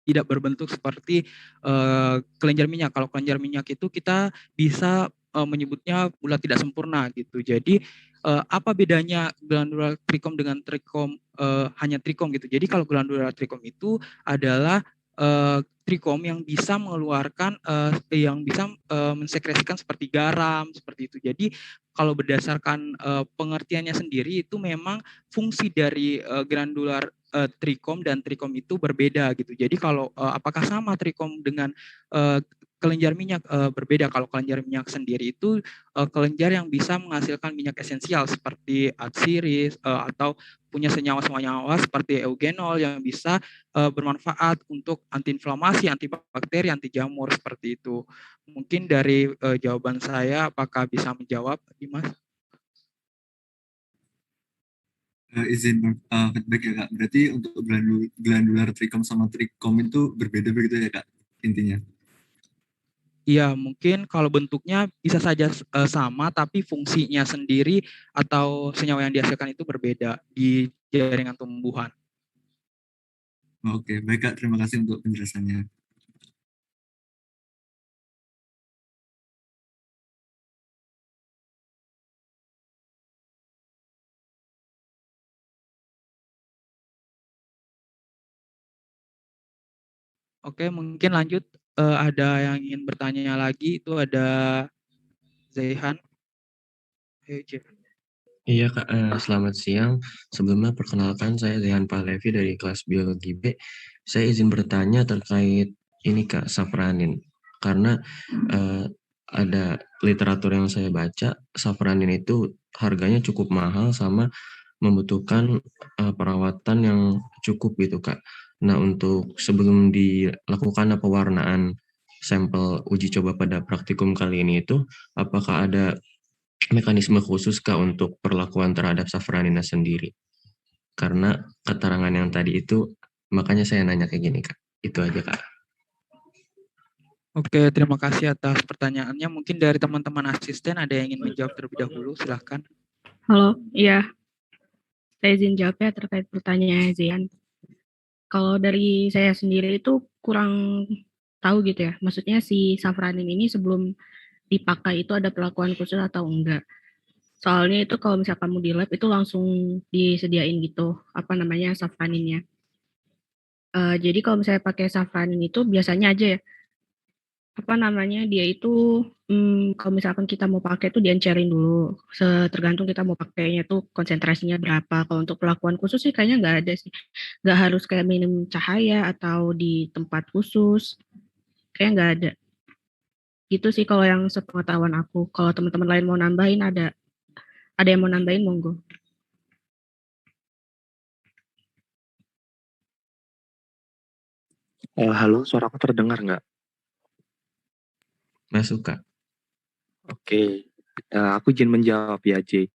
Speaker 1: tidak berbentuk seperti kelenjar minyak. Kalau kelenjar minyak itu kita bisa menyebutnya bulat tidak sempurna gitu. Jadi apa bedanya glandular trikom dengan trikom hanya trikom gitu. Jadi kalau glandular trikom itu adalah trikom yang bisa mengeluarkan yang bisa mensekresikan seperti garam seperti itu. Jadi kalau berdasarkan pengertiannya sendiri itu memang fungsi dari glandular trikom dan trikom itu berbeda gitu. Jadi kalau apakah sama trikom dengan kelenjar minyak berbeda. Kalau kelenjar minyak sendiri itu kelenjar yang bisa menghasilkan minyak esensial seperti atsiris atau punya senyawa-senyawa seperti eugenol yang bisa bermanfaat untuk antiinflamasi, antibakteri, anti jamur seperti itu. Mungkin dari jawaban saya, apakah bisa menjawab, Dimas?
Speaker 16: Izin feedback ya Kak. Berarti untuk glandular trikom sama trikom itu berbeda begitu ya Kak intinya?
Speaker 1: Iya, mungkin kalau bentuknya bisa saja sama, tapi fungsinya sendiri atau senyawa yang dihasilkan itu berbeda di jaringan tumbuhan.
Speaker 16: Oke, baik Kak. Terima kasih untuk penjelasannya.
Speaker 1: Oke, mungkin lanjut. Ada yang ingin bertanya lagi, itu ada Zaihan.
Speaker 18: Iya Kak, selamat siang. Sebelumnya perkenalkan saya Zaihan Pahlevi dari kelas Biologi B. Saya izin bertanya terkait ini Kak, safranin. Karena ada literatur yang saya baca, safranin itu harganya cukup mahal sama membutuhkan perawatan yang cukup gitu Kak. Nah untuk sebelum dilakukan pewarnaan sampel uji coba pada praktikum kali ini itu, apakah ada mekanisme khusus Kak untuk perlakuan terhadap safranina sendiri? Karena keterangan yang tadi itu, makanya saya nanya kayak gini Kak. Itu aja Kak.
Speaker 1: Oke, terima kasih atas pertanyaannya. Mungkin dari teman-teman asisten ada yang ingin menjawab terlebih dahulu, silahkan.
Speaker 2: Halo, iya. Saya izin jawab ya terkait pertanyaan Zian. Kalau dari saya sendiri itu kurang tahu gitu ya. Maksudnya si safranin ini sebelum dipakai itu ada perlakuan khusus atau enggak. Soalnya itu kalau misalkan kamu di lab itu langsung disediain gitu, apa namanya, safraninnya. Jadi kalau misalnya pakai safranin itu biasanya aja ya, apa namanya, dia itu kalau misalkan kita mau pakai itu diencerin dulu, tergantung kita mau pakainya tuh konsentrasinya berapa. Kalau untuk perlakuan khusus sih kayaknya nggak ada sih, nggak harus kayak minum cahaya atau di tempat khusus, kayaknya nggak ada. Gitu sih kalau yang sepengetahuan aku. Kalau teman-teman lain mau nambahin, ada yang mau nambahin, monggo.
Speaker 19: Halo, suara aku terdengar nggak?
Speaker 18: Masuk Kak.
Speaker 19: Oke, aku izin menjawab ya J.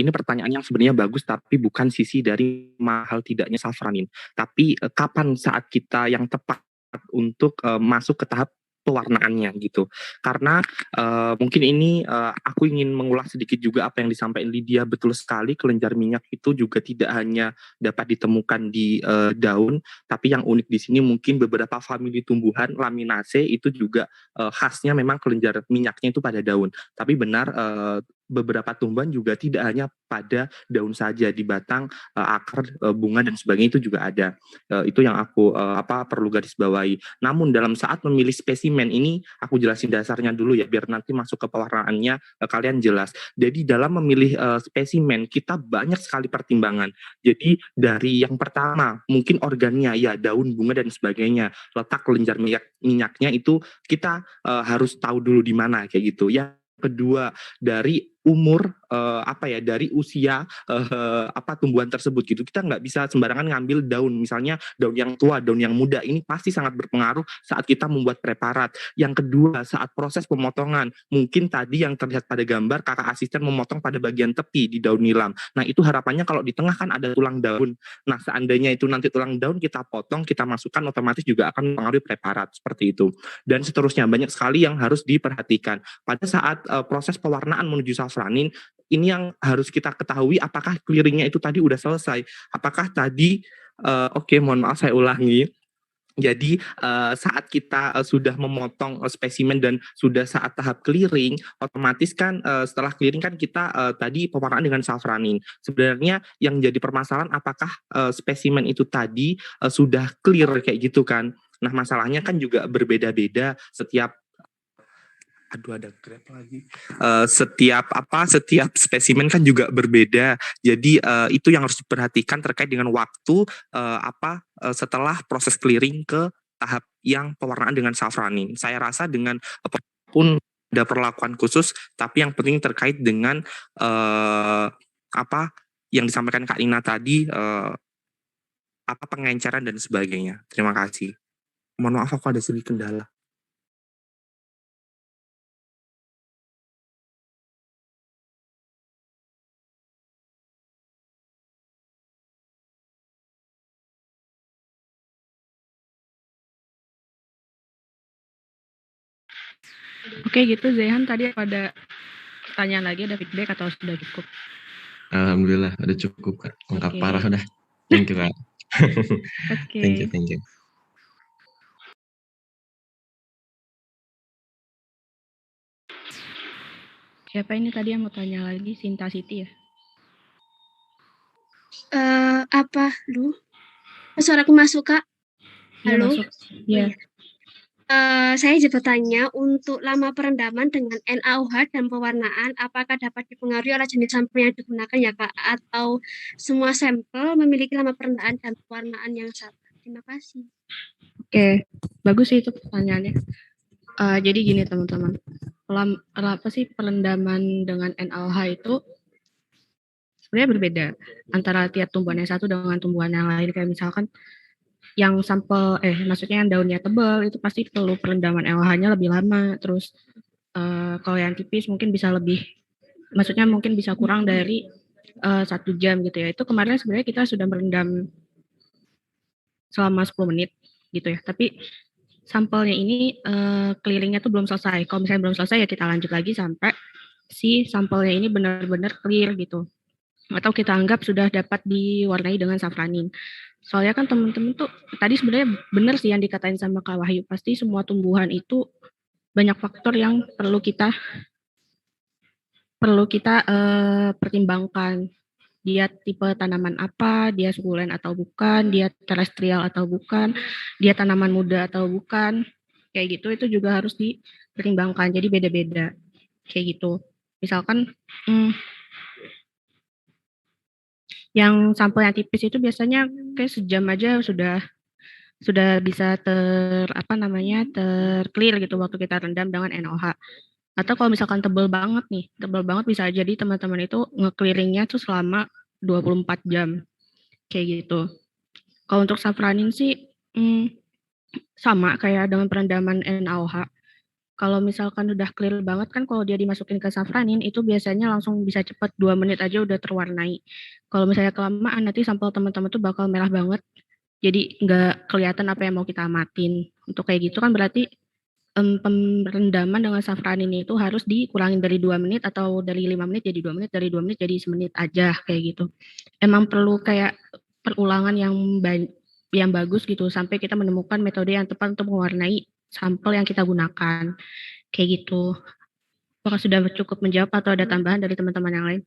Speaker 19: Ini pertanyaan yang sebenarnya bagus tapi bukan sisi dari mahal tidaknya safranin. Tapi kapan saat kita yang tepat untuk masuk ke tahap pewarnaannya gitu. Karena mungkin ini aku ingin mengulas sedikit juga apa yang disampaikan Lydia. Betul sekali, kelenjar minyak itu juga tidak hanya dapat ditemukan di daun, tapi yang unik di sini mungkin beberapa famili tumbuhan Laminaceae itu juga khasnya memang kelenjar minyaknya itu pada daun. Tapi benar beberapa tumbuhan juga tidak hanya pada daun saja, di batang, akar, bunga dan sebagainya itu juga ada. Itu yang aku perlu garis bawahi. Namun dalam saat memilih spesimen ini, aku jelasin dasarnya dulu ya, biar nanti masuk ke pewarnaannya kalian jelas. Jadi dalam memilih spesimen kita banyak sekali pertimbangan. Jadi dari yang pertama mungkin organnya ya, daun, bunga dan sebagainya. Letak kelenjar minyaknya itu kita harus tahu dulu di mana kayak gitu. Yang kedua dari umur dari usia tumbuhan tersebut gitu. Kita nggak bisa sembarangan ngambil daun, misalnya daun yang tua, daun yang muda, ini pasti sangat berpengaruh saat kita membuat preparat. Yang kedua, saat proses pemotongan, mungkin tadi yang terlihat pada gambar kakak asisten memotong pada bagian tepi di daun nilam. Nah itu harapannya kalau di tengah kan ada tulang daun. Nah seandainya itu nanti tulang daun kita potong, kita masukkan, otomatis juga akan mempengaruhi preparat seperti itu. Dan seterusnya, banyak sekali yang harus diperhatikan pada saat proses pewarnaan menuju safranin. Ini yang harus kita ketahui, apakah clearingnya itu tadi udah selesai, apakah tadi mohon maaf saya ulangi. Jadi saat kita sudah memotong spesimen dan sudah saat tahap clearing, otomatis kan setelah clearing kan kita tadi pewarnaan dengan safranin. Sebenarnya yang jadi permasalahan apakah spesimen itu tadi sudah clear kayak gitu kan. Nah masalahnya kan juga berbeda-beda setiap ada grab lagi. Setiap spesimen kan juga berbeda. Jadi itu yang harus diperhatikan terkait dengan waktu setelah proses clearing ke tahap yang pewarnaan dengan safranin. Saya rasa dengan pun ada perlakuan khusus, tapi yang penting terkait dengan yang disampaikan Kak Nina tadi, pengenceran dan sebagainya. Terima kasih. Mohon maaf aku ada sedikit kendala.
Speaker 2: Oke gitu Zehan, tadi ada pertanyaan lagi, ada feedback atau sudah cukup?
Speaker 18: Alhamdulillah udah cukup Kak, lengkap parah udah. Thank you Kak. Thank you.
Speaker 2: Siapa ini tadi yang mau tanya lagi? Sinta Siti ya?
Speaker 12: Suaraku masuk Kak?
Speaker 2: Iya,
Speaker 12: Halo?
Speaker 2: masuk. Iya.
Speaker 12: Saya juga bertanya, untuk lama perendaman dengan NaOH dan pewarnaan, apakah dapat dipengaruhi oleh jenis sampel yang digunakan ya Kak? Atau semua sampel memiliki lama perendaman dan pewarnaan yang sama? Terima kasih.
Speaker 2: Oke, bagus sih itu pertanyaannya. Jadi gini teman-teman, perendaman dengan NaOH itu sebenarnya berbeda antara tiap tumbuhan yang satu dengan tumbuhan yang lain. Kayak misalkan yang sampel, maksudnya yang daunnya tebal itu pasti perlu perendaman NaOH-nya lebih lama. Terus kalau yang tipis mungkin bisa lebih, maksudnya mungkin bisa kurang dari 1 jam gitu ya. Itu kemarin sebenarnya kita sudah merendam selama 10 menit gitu ya. Tapi sampelnya ini clearingnya tuh belum selesai. Kalau misalnya belum selesai ya kita lanjut lagi sampai si sampelnya ini benar-benar clear gitu. Atau kita anggap sudah dapat diwarnai dengan safranin. Soalnya kan teman-teman tuh tadi sebenarnya benar sih yang dikatain sama Kak Wahyu. Pasti semua tumbuhan itu banyak faktor yang perlu kita pertimbangkan. Dia tipe tanaman apa, dia sukulen atau bukan, dia terestrial atau bukan, dia tanaman muda atau bukan, kayak gitu itu juga harus dipertimbangkan. Jadi beda-beda kayak gitu. Misalkan yang sampel yang tipis itu biasanya kayak sejam aja sudah bisa terclear gitu waktu kita rendam dengan NaOH. Atau kalau misalkan tebal banget bisa jadi teman-teman itu nge-clearingnya tuh selama 24 jam kayak gitu. Kalau untuk safranin sih sama kayak dengan perendaman NaOH. Kalau misalkan udah clear banget kan kalau dia dimasukin ke safranin itu biasanya langsung bisa cepat 2 menit aja udah terwarnai. Kalau misalnya kelamaan nanti sampel teman-teman tuh bakal merah banget. Jadi nggak kelihatan apa yang mau kita amatin. Untuk kayak gitu kan berarti perendaman dengan safranin itu harus dikurangin dari 2 menit atau dari 5 menit jadi 2 menit, dari 2 menit jadi 1 menit aja kayak gitu. Emang perlu kayak perulangan yang bagus gitu sampai kita menemukan metode yang tepat untuk mewarnai sampel yang kita gunakan. Kayak gitu. Apakah sudah cukup menjawab atau ada tambahan dari teman-teman yang lain?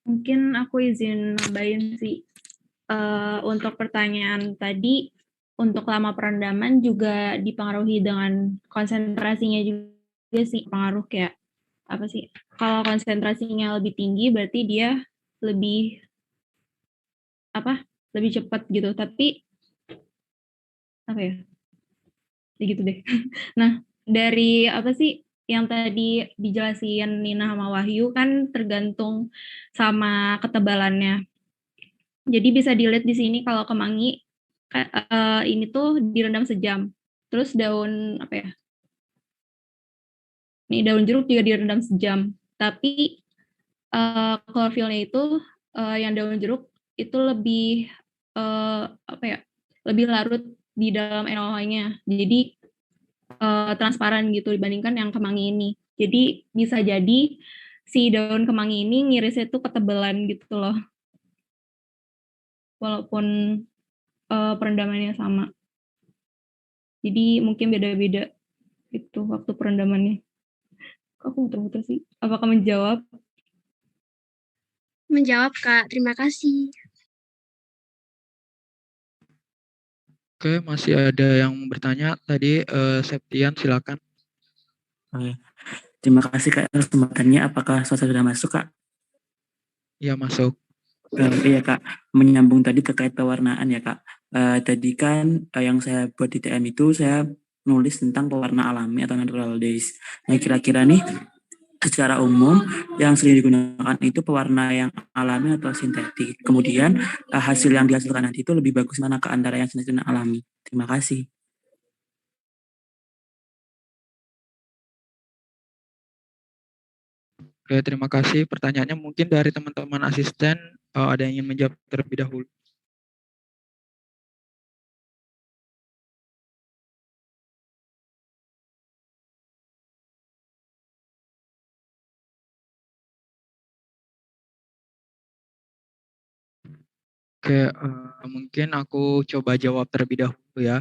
Speaker 4: Mungkin aku izin nambahin sih. Untuk pertanyaan tadi, untuk lama perendaman juga dipengaruhi dengan konsentrasinya juga sih. Pengaruh kayak apa sih? Kalau konsentrasinya lebih tinggi berarti dia lebih cepat gitu. Tapi gitu deh. Nah, dari yang tadi dijelasin Nina sama Wahyu kan tergantung sama ketebalannya. Jadi bisa dilihat di sini kalau kemangi ini tuh direndam sejam. Terus daun apa ya? Nih daun jeruk juga direndam sejam. Tapi klorofilnya itu yang daun jeruk itu lebih apa ya? Lebih larut di dalam NaOH-nya. Jadi transparan gitu dibandingkan yang kemangi ini. Jadi bisa jadi si daun kemangi ini ngirisnya tuh ketebalan gitu loh. Walaupun perendamannya sama. Jadi mungkin beda-beda gitu waktu perendamannya. Kok aku muter-muter sih? Apakah menjawab?
Speaker 12: Menjawab, Kak. Terima kasih.
Speaker 1: Oke, masih ada yang bertanya tadi, Septian silakan.
Speaker 20: Oke. Terima kasih Kak atas kesempatannya. Apakah suara sudah masuk Kak?
Speaker 1: Iya masuk.
Speaker 20: Iya Kak, menyambung tadi terkait pewarnaan ya Kak. Tadi kan yang saya buat di TM itu saya nulis tentang pewarna alami atau natural days. Nah kira-kira nih secara umum yang sering digunakan itu pewarna yang alami atau sintetik. Kemudian hasil yang dihasilkan nanti itu lebih bagus mana ke antara yang sintetik dan alami. Terima kasih.
Speaker 1: Oke, terima kasih. Pertanyaannya mungkin dari teman-teman asisten ada yang ingin menjawab terlebih dahulu. Oke, mungkin aku coba jawab terlebih dahulu ya.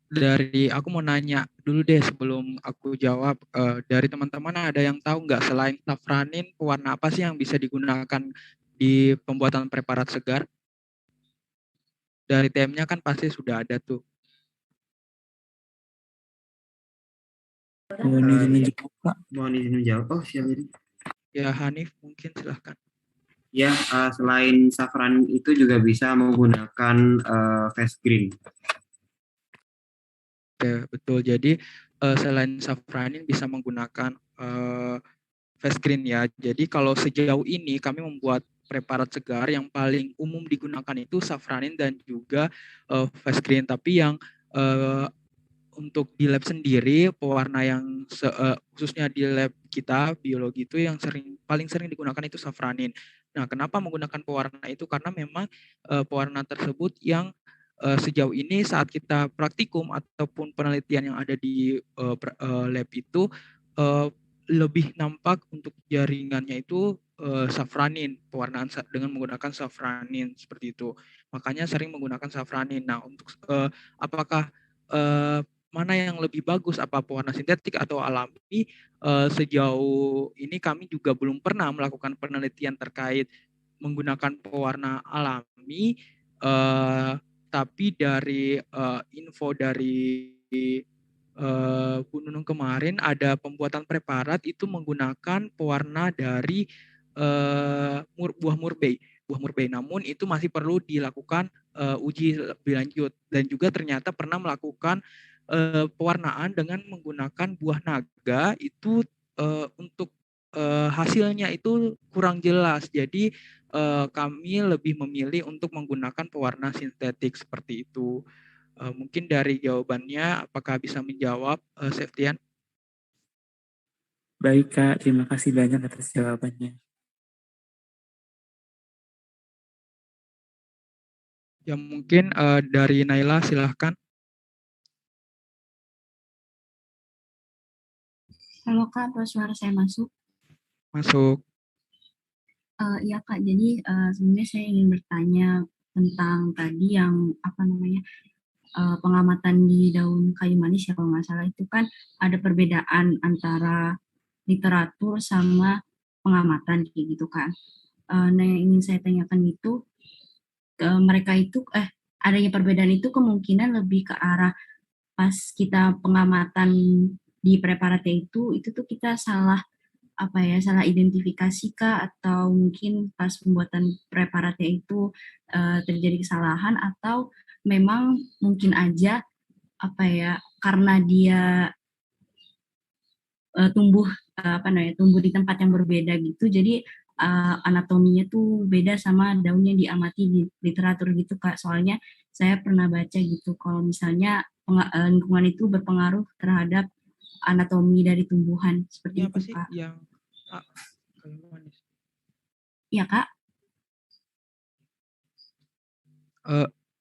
Speaker 1: Dari aku mau nanya dulu deh sebelum aku jawab, dari teman-teman ada yang tahu nggak selain safranin pewarna apa sih yang bisa digunakan di pembuatan preparat segar? Dari TM-nya kan pasti sudah ada tuh.
Speaker 20: Mohon izin menjawab Pak.
Speaker 21: Mohon izin menjawab. Oh siap ini.
Speaker 1: Ya Hanif mungkin silahkan.
Speaker 21: Ya, selain safran itu juga bisa menggunakan face green.
Speaker 1: Oke, betul. Jadi selain safranin bisa menggunakan face green ya. Jadi kalau sejauh ini kami membuat preparat segar yang paling umum digunakan itu safranin dan juga face green. Tapi yang untuk di lab sendiri pewarna yang khususnya di lab kita biologi itu yang paling sering digunakan itu safranin. Nah, kenapa menggunakan pewarna itu? Karena memang pewarna tersebut yang sejauh ini saat kita praktikum ataupun penelitian yang ada di lab itu lebih nampak untuk jaringannya itu safranin, pewarnaan dengan menggunakan safranin seperti itu. Makanya sering menggunakan safranin. Nah, untuk apakah mana yang lebih bagus, apa pewarna sintetik atau alami? Sejauh ini kami juga belum pernah melakukan penelitian terkait menggunakan pewarna alami, tapi dari info dari Bu Nunung kemarin ada pembuatan preparat itu menggunakan pewarna dari buah murbei. Namun itu masih perlu dilakukan uji lebih lanjut dan juga ternyata pernah melakukan pewarnaan dengan menggunakan buah naga itu untuk hasilnya itu kurang jelas. Jadi kami lebih memilih untuk menggunakan pewarna sintetik seperti itu. Mungkin dari jawabannya apakah bisa menjawab Septian?
Speaker 20: Baik Kak, terima kasih banyak atas jawabannya.
Speaker 1: Ya mungkin dari Naila silahkan.
Speaker 22: Halo Kak, apa suara saya masuk?
Speaker 1: Masuk.
Speaker 22: Iya Kak, jadi sebenarnya saya ingin bertanya tentang tadi yang apa namanya pengamatan di daun kayu manis ya kalau nggak salah itu kan ada perbedaan antara literatur sama pengamatan kayak gitu kan. Nah yang ingin saya tanyakan itu mereka itu adanya perbedaan itu kemungkinan lebih ke arah pas kita pengamatan di preparatnya itu tuh kita salah salah identifikasi kah atau mungkin pas pembuatan preparatnya itu terjadi kesalahan atau memang mungkin aja karena dia tumbuh di tempat yang berbeda gitu. Jadi anatominya tuh beda sama daun yang diamati di literatur gitu Kak. Soalnya saya pernah baca gitu kalau misalnya lingkungan itu berpengaruh terhadap anatomi dari tumbuhan
Speaker 1: Ini
Speaker 22: seperti
Speaker 1: apa
Speaker 22: itu
Speaker 1: sih
Speaker 22: Kak.
Speaker 1: yang kayu manis?
Speaker 22: Iya Kak.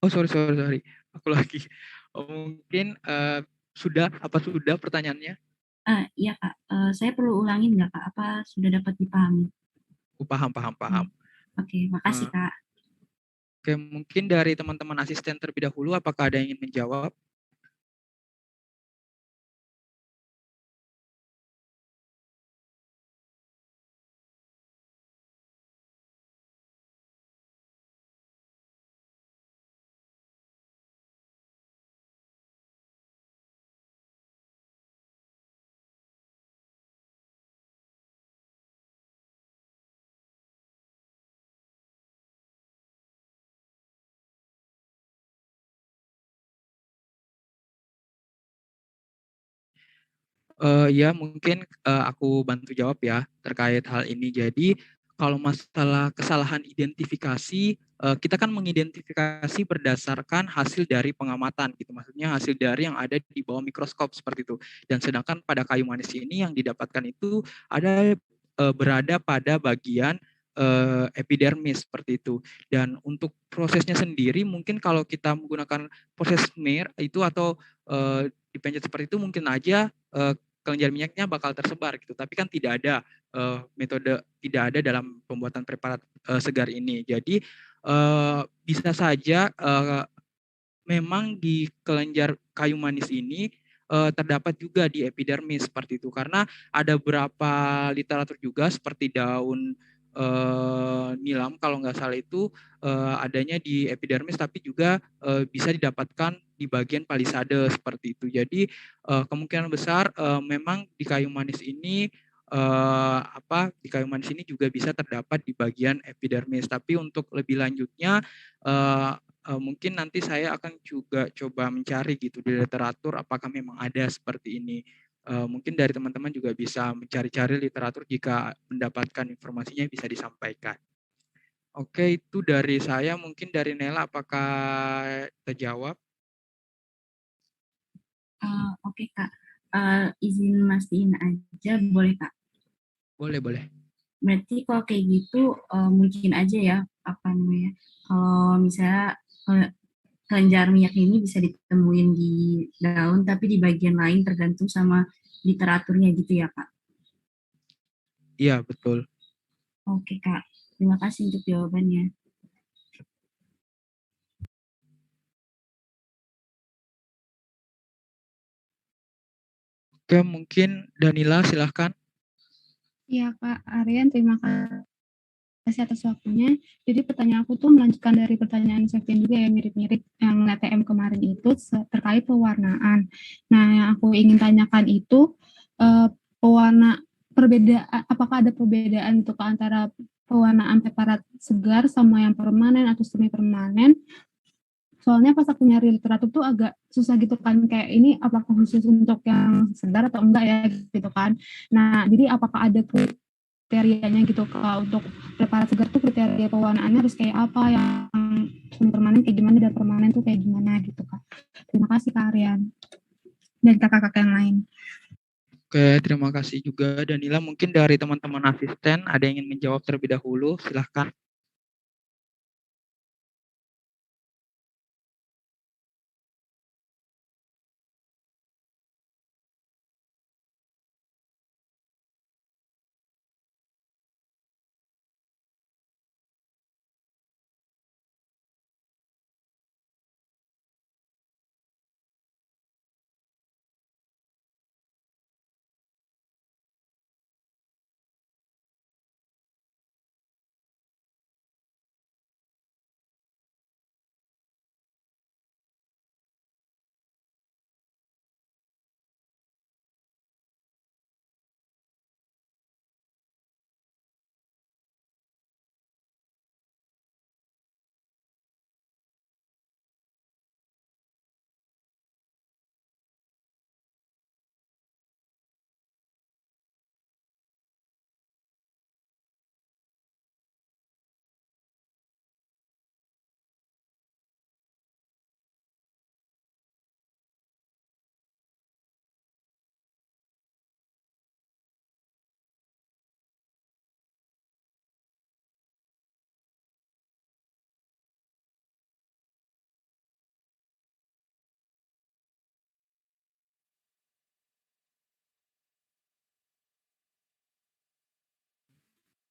Speaker 1: Oh sorry, aku lagi. Mungkin sudah pertanyaannya?
Speaker 22: Iya Kak. Saya perlu ulangin nggak Kak? Apa sudah dapat dipahami?
Speaker 1: Paham.
Speaker 22: Oke, makasih Kak.
Speaker 1: Oke, mungkin dari teman-teman asisten terlebih dahulu, apakah ada yang ingin menjawab? Ya mungkin aku bantu jawab ya terkait hal ini. Jadi kalau masalah kesalahan identifikasi, kita kan mengidentifikasi berdasarkan hasil dari pengamatan gitu. Maksudnya hasil dari yang ada di bawah mikroskop seperti itu. Dan sedangkan pada kayu manis ini yang didapatkan itu ada berada pada bagian epidermis seperti itu. Dan untuk prosesnya sendiri mungkin kalau kita menggunakan proses smear itu atau dipencet seperti itu mungkin aja kelenjar minyaknya bakal tersebar gitu. Tapi kan tidak ada metode dalam pembuatan preparat segar ini. Jadi bisa saja memang di kelenjar kayu manis ini terdapat juga di epidermis seperti itu. Karena ada beberapa literatur juga seperti daun nilam kalau nggak salah itu adanya di epidermis tapi juga bisa didapatkan di bagian palisade seperti itu. Jadi kemungkinan besar memang di kayu manis ini juga bisa terdapat di bagian epidermis. Tapi untuk lebih lanjutnya mungkin nanti saya akan juga coba mencari gitu di literatur apakah memang ada seperti ini. Mungkin dari teman-teman juga bisa mencari-cari literatur jika mendapatkan informasinya bisa disampaikan. Oke, itu dari saya. Mungkin dari Nela, apakah terjawab?
Speaker 22: Oke Kak. Izin mastiin aja boleh Kak?
Speaker 1: Boleh.
Speaker 22: Berarti kalau kayak gitu mungkin aja ya kalau misalnya kelenjar minyak ini bisa ditemuin di daun tapi di bagian lain tergantung sama literaturnya gitu ya Kak?
Speaker 1: Iya, betul.
Speaker 22: Oke Kak, terima kasih untuk jawabannya.
Speaker 1: Oke, mungkin Danila silahkan.
Speaker 14: Iya Kak Aryan, terima kasih atas waktunya. Jadi pertanyaan aku tuh melanjutkan dari pertanyaan Septian juga ya, mirip-mirip yang TM kemarin itu terkait pewarnaan. Nah, yang aku ingin tanyakan itu apakah ada perbedaan untuk antara pewarnaan preparat segar sama yang permanen atau semi permanen? Soalnya pas aku nyari literatur tuh agak susah gitu kan, kayak ini apakah khusus untuk yang segar atau enggak ya gitu kan. Nah, jadi apakah ada kriterianya gitu Kak untuk preparat segar tuh kriteria pewarnaannya harus kayak apa, yang semi permanen kayak gimana dan permanen tuh kayak gimana gitu Kak. Terima kasih Kak Aryan dan kakak-kakak yang lain.
Speaker 1: Oke, terima kasih juga Danila. Mungkin dari teman-teman asisten ada yang ingin menjawab terlebih dahulu, silahkan.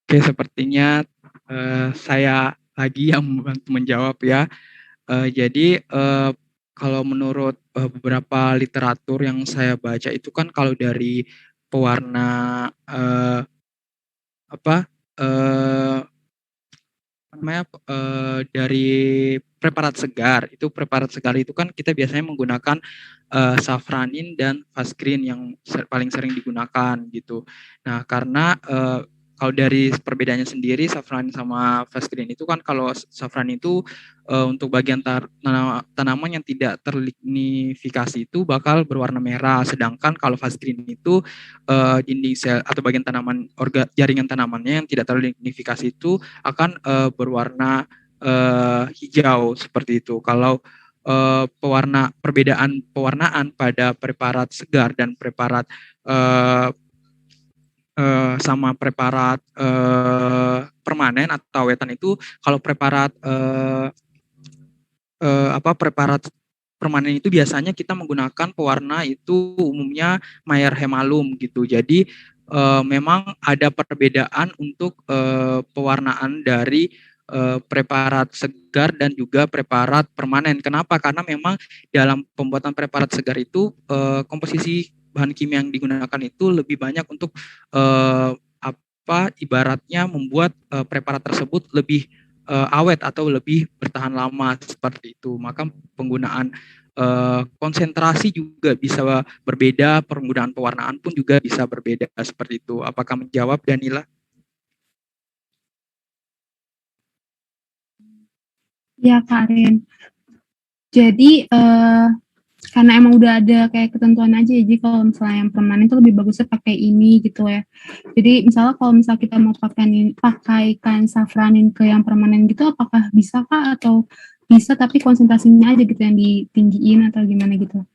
Speaker 1: Oke, sepertinya saya lagi yang membantu menjawab ya. Jadi kalau menurut beberapa literatur yang saya baca itu kan kalau dari pewarna dari preparat segar itu kan kita biasanya menggunakan safranin dan fast-green yang paling sering digunakan gitu. Nah, karena kalau dari perbedaannya sendiri safranin sama fast-green itu kan kalau safranin itu untuk bagian tanaman yang tidak terlignifikasi itu bakal berwarna merah, sedangkan kalau fast-green itu dinding sel atau bagian tanaman jaringan tanamannya yang tidak terlignifikasi itu akan berwarna hijau seperti itu. Kalau perbedaan pewarnaan pada preparat segar dan preparat sama preparat permanen atau awetan itu, kalau preparat preparat permanen itu biasanya kita menggunakan pewarna itu umumnya Mayer Hemalum gitu. Jadi memang ada perbedaan untuk pewarnaan dari preparat segar dan juga preparat permanen. Kenapa? Karena memang dalam pembuatan preparat segar itu komposisi bahan kimia yang digunakan itu lebih banyak untuk ibaratnya membuat preparat tersebut lebih awet atau lebih bertahan lama seperti itu. Maka penggunaan konsentrasi juga bisa berbeda, penggunaan pewarnaan pun juga bisa berbeda seperti itu. Apakah menjawab, Danila?
Speaker 15: Ya, Kak Ren. Jadi karena emang udah ada kayak ketentuan aja, jadi kalau misalnya yang permanen itu lebih bagusnya pakai ini gitu ya. Jadi misalnya kalau misalnya kita mau pakaikan safranin ke yang permanen gitu, apakah bisa Kak, atau bisa tapi konsentrasinya aja gitu yang ditinggiin atau gimana gitu?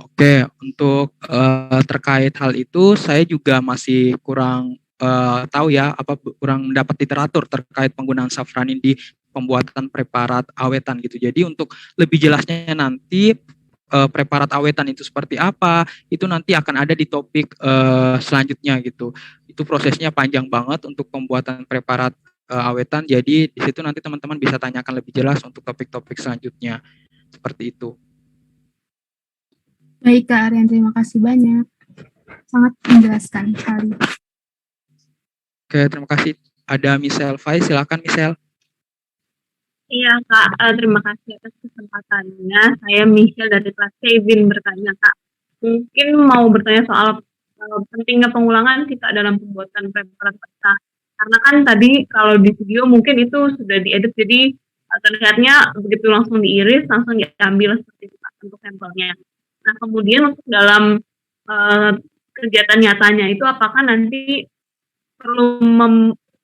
Speaker 1: Oke, untuk terkait hal itu saya juga masih kurang tahu ya, kurang mendapat literatur terkait penggunaan safranin di pembuatan preparat awetan gitu. Jadi untuk lebih jelasnya nanti preparat awetan itu seperti apa, itu nanti akan ada di topik selanjutnya gitu. Itu prosesnya panjang banget untuk pembuatan preparat awetan. Jadi di situ nanti teman-teman bisa tanyakan lebih jelas untuk topik-topik selanjutnya. Seperti itu.
Speaker 15: Baik Kak Aryan, terima kasih banyak. Sangat menjelaskan sekali.
Speaker 1: Oke, terima kasih. Ada Michelle Fai, silakan Michelle.
Speaker 8: Iya Kak, terima kasih atas kesempatannya. Saya Michelle dari kelas C, izin bertanya Kak. Mungkin mau bertanya soal pentingnya pengulangan sih Kak dalam pembuatan preparat basah. Karena kan tadi kalau di video mungkin itu sudah diedit, jadi terlihatnya begitu langsung diiris, langsung diambil seperti itu Kak untuk sampelnya. Nah, kemudian untuk dalam kegiatan nyatanya itu apakah nanti perlu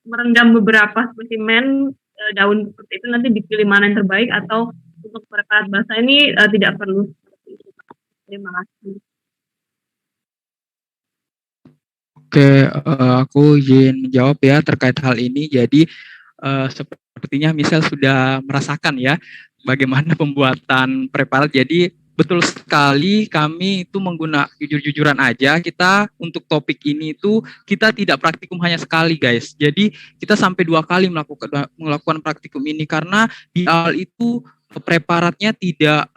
Speaker 8: merendam beberapa spesimen daun seperti itu, nanti dipilih mana yang terbaik, atau untuk preparat basah ini tidak perlu seperti itu? Terima kasih.
Speaker 1: Oke, aku izin menjawab ya terkait hal ini. Jadi sepertinya Michelle sudah merasakan ya bagaimana pembuatan preparat. Jadi betul sekali, kami itu jujur-jujuran aja, kita untuk topik ini itu kita tidak praktikum hanya sekali guys. Jadi kita sampai 2 kali melakukan praktikum ini karena di awal itu preparatnya tidak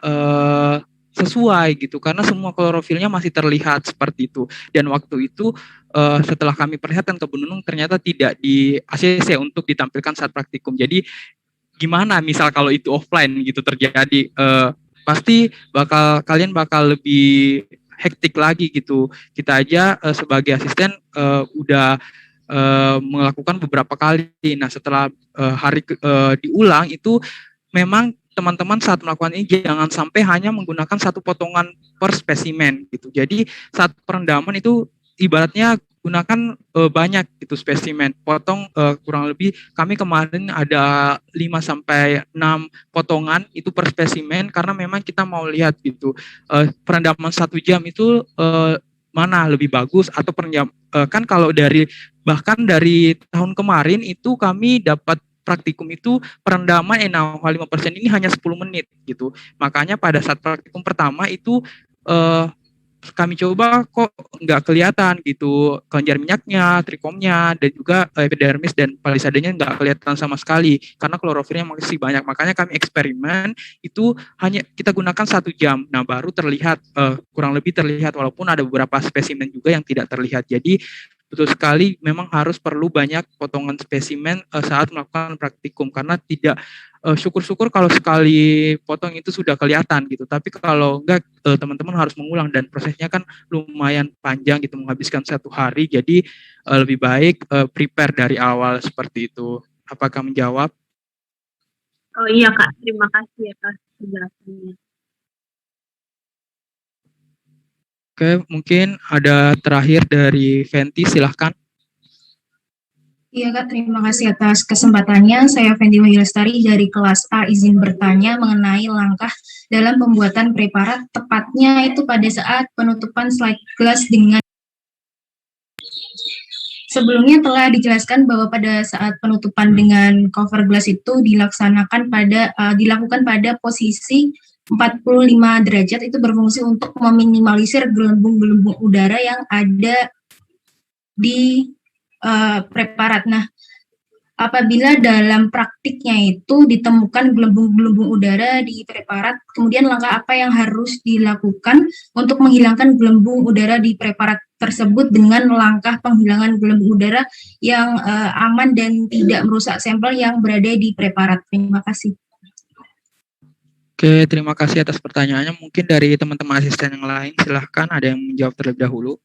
Speaker 1: sesuai gitu, karena semua klorofilnya masih terlihat seperti itu. Dan waktu itu setelah kami perlihatkan ke Bununung ternyata tidak di ACC untuk ditampilkan saat praktikum. Jadi gimana misal kalau itu offline gitu terjadi, pasti kalian bakal lebih hektik lagi gitu. Kita aja sebagai asisten udah melakukan beberapa kali. Nah, setelah diulang itu memang teman-teman saat melakukan ini jangan sampai hanya menggunakan satu potongan per spesimen gitu. Jadi saat perendaman itu ibaratnya gunakan banyak gitu spesimen, potong kurang lebih kami kemarin ada 5-6 potongan itu per spesimen, karena memang kita mau lihat gitu perendaman 1 jam itu mana lebih bagus atau kan kalau bahkan dari tahun kemarin itu kami dapat praktikum itu perendaman NaOH 5% ini hanya 10 menit gitu. Makanya pada saat praktikum pertama itu kami coba kok nggak kelihatan gitu kelenjar minyaknya, trikomnya, dan juga epidermis dan palisadanya nggak kelihatan sama sekali karena klorofilnya masih banyak. Makanya kami eksperimen itu hanya kita gunakan 1 jam. Nah baru terlihat kurang lebih terlihat walaupun ada beberapa spesimen juga yang tidak terlihat. Jadi betul sekali memang harus perlu banyak potongan spesimen saat melakukan praktikum karena tidak syukur-syukur kalau sekali potong itu sudah kelihatan gitu. Tapi kalau enggak teman-teman harus mengulang dan prosesnya kan lumayan panjang gitu menghabiskan 1 hari. Jadi lebih baik prepare dari awal seperti itu. Apakah menjawab?
Speaker 8: Oh iya Kak, terima kasih atas penjelasannya.
Speaker 1: Oke, mungkin ada terakhir dari Fenty, silahkan.
Speaker 9: Iya Kak, terima kasih atas kesempatannya. Saya Fendi Lestari dari kelas A izin bertanya mengenai langkah dalam pembuatan preparat, tepatnya itu pada saat penutupan slide glass dengan sebelumnya telah dijelaskan bahwa pada saat penutupan dengan cover glass itu dilakukan pada posisi 45 derajat itu berfungsi untuk meminimalisir gelembung-gelembung udara yang ada di preparat. Nah, apabila dalam praktiknya itu ditemukan gelembung-gelembung udara di preparat, kemudian langkah apa yang harus dilakukan untuk menghilangkan gelembung udara di preparat tersebut dengan langkah penghilangan gelembung udara yang aman dan tidak merusak sampel yang berada di preparat. Terima kasih.
Speaker 1: Oke, terima kasih atas pertanyaannya. Mungkin dari teman-teman asisten yang lain, silahkan ada yang menjawab terlebih dahulu.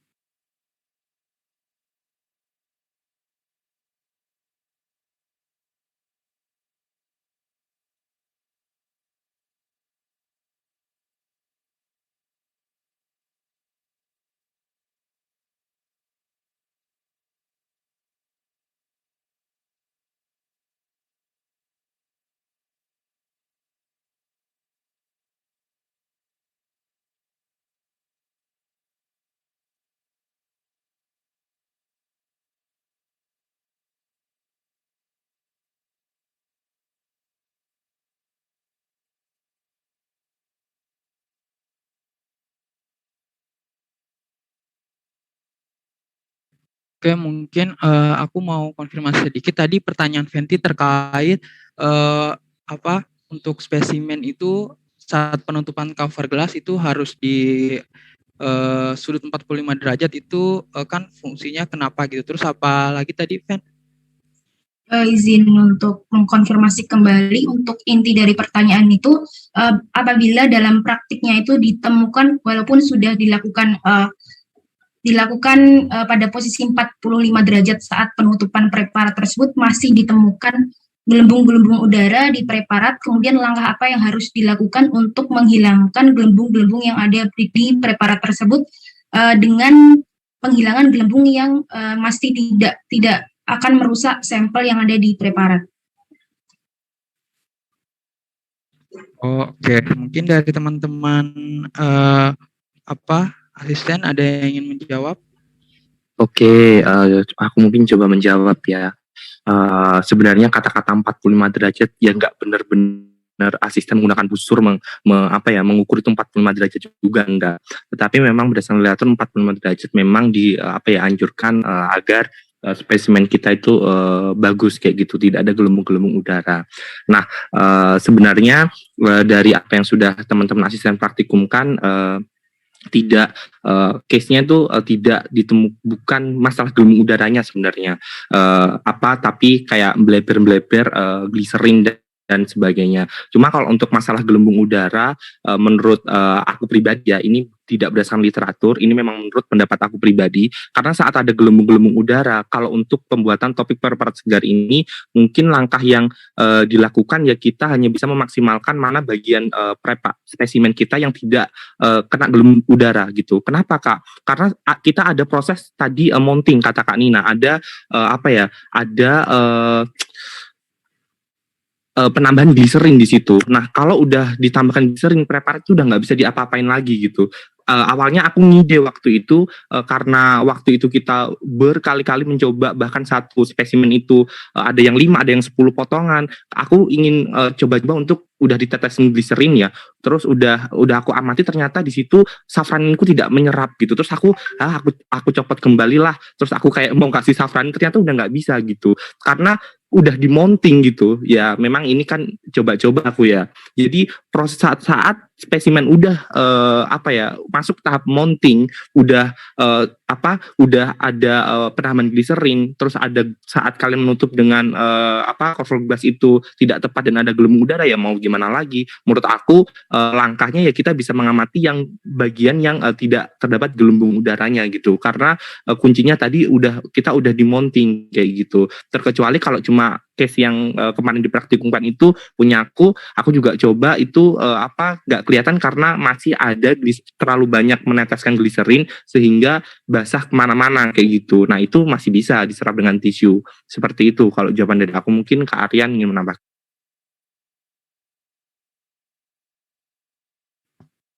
Speaker 1: Oke, mungkin aku mau konfirmasi sedikit. Tadi pertanyaan Fenty terkait untuk spesimen itu saat penutupan cover glass itu harus di sudut 45 derajat itu kan fungsinya kenapa gitu. Terus apa lagi tadi, Fen?
Speaker 9: Izin untuk mengkonfirmasi kembali untuk inti dari pertanyaan itu, apabila dalam praktiknya itu ditemukan walaupun sudah dilakukan pada posisi 45 derajat saat penutupan preparat tersebut masih ditemukan gelembung-gelembung udara di preparat, kemudian langkah apa yang harus dilakukan untuk menghilangkan gelembung-gelembung yang ada di preparat tersebut dengan penghilangan gelembung yang masih tidak akan merusak sampel yang ada di preparat.
Speaker 1: Oke, mungkin dari teman-teman asisten ada yang ingin menjawab?
Speaker 19: Oke, aku mungkin coba menjawab ya. Sebenarnya kata-kata 45 derajat ya nggak benar-benar asisten menggunakan busur mengukur itu 45 derajat juga enggak. Tetapi memang berdasarkan literatur 45 derajat memang anjurkan agar spesimen kita itu bagus kayak gitu, tidak ada gelembung-gelembung udara. Nah, sebenarnya dari apa yang sudah teman-teman asisten praktikumkan tidak case-nya itu tidak bukan masalah gelembung udaranya sebenarnya tapi kayak bleber-bleber gliserin dan sebagainya. Cuma kalau untuk masalah gelembung udara menurut aku pribadi ya, ini tidak berdasarkan literatur, ini memang menurut pendapat aku pribadi, karena saat ada gelembung-gelembung udara, kalau untuk pembuatan topik preparat segar ini mungkin langkah yang dilakukan ya kita hanya bisa memaksimalkan mana bagian spesimen kita yang tidak kena gelembung udara gitu. Kenapa Kak? Karena kita ada proses tadi mounting kata Kak Nina, ada penambahan gliserin di situ. Nah, kalau udah ditambahkan gliserin, preparat itu udah nggak bisa diapa-apain lagi gitu. awalnya aku ngide waktu itu karena waktu itu kita berkali-kali mencoba, bahkan satu spesimen itu ada yang 5, ada yang 10 potongan. Aku ingin coba-coba untuk udah ditetesin gliserin ya, terus udah aku amati ternyata di situ safraninku tidak menyerap gitu. Terus aku copot kembali lah, terus aku kayak mau kasih safranin, ternyata udah nggak bisa gitu karena udah dimonting gitu ya. Memang ini kan coba-coba aku ya, jadi proses saat spesimen udah masuk tahap mounting, udah udah ada penahanan gliserin, terus ada saat kalian menutup dengan cover glass itu tidak tepat dan ada gelembung udara, ya mau gimana lagi. Menurut aku langkahnya ya kita bisa mengamati yang bagian yang tidak terdapat gelembung udaranya gitu, karena kuncinya tadi kita udah dimonting kayak gitu. Terkecuali kalau cuma case yang kemarin dipraktikumkan itu punya aku juga coba itu nggak kelihatan karena masih ada terlalu banyak meneteskan gliserin sehingga basah kemana-mana kayak gitu. Nah itu masih bisa diserap dengan tisu seperti itu. Kalau jawaban dari aku, mungkin Kak Aryan ingin menambah.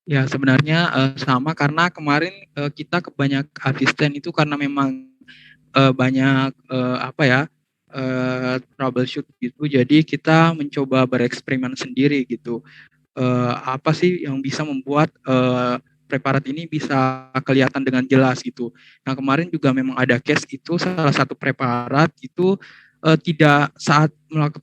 Speaker 1: Ya sebenarnya sama, karena kemarin kita kebanyak asisten itu karena memang banyak troubleshoot gitu. Jadi kita mencoba bereksperimen sendiri gitu. Apa sih yang bisa membuat preparat ini bisa kelihatan dengan jelas gitu. Nah kemarin juga memang ada case itu, salah satu preparat itu tidak saat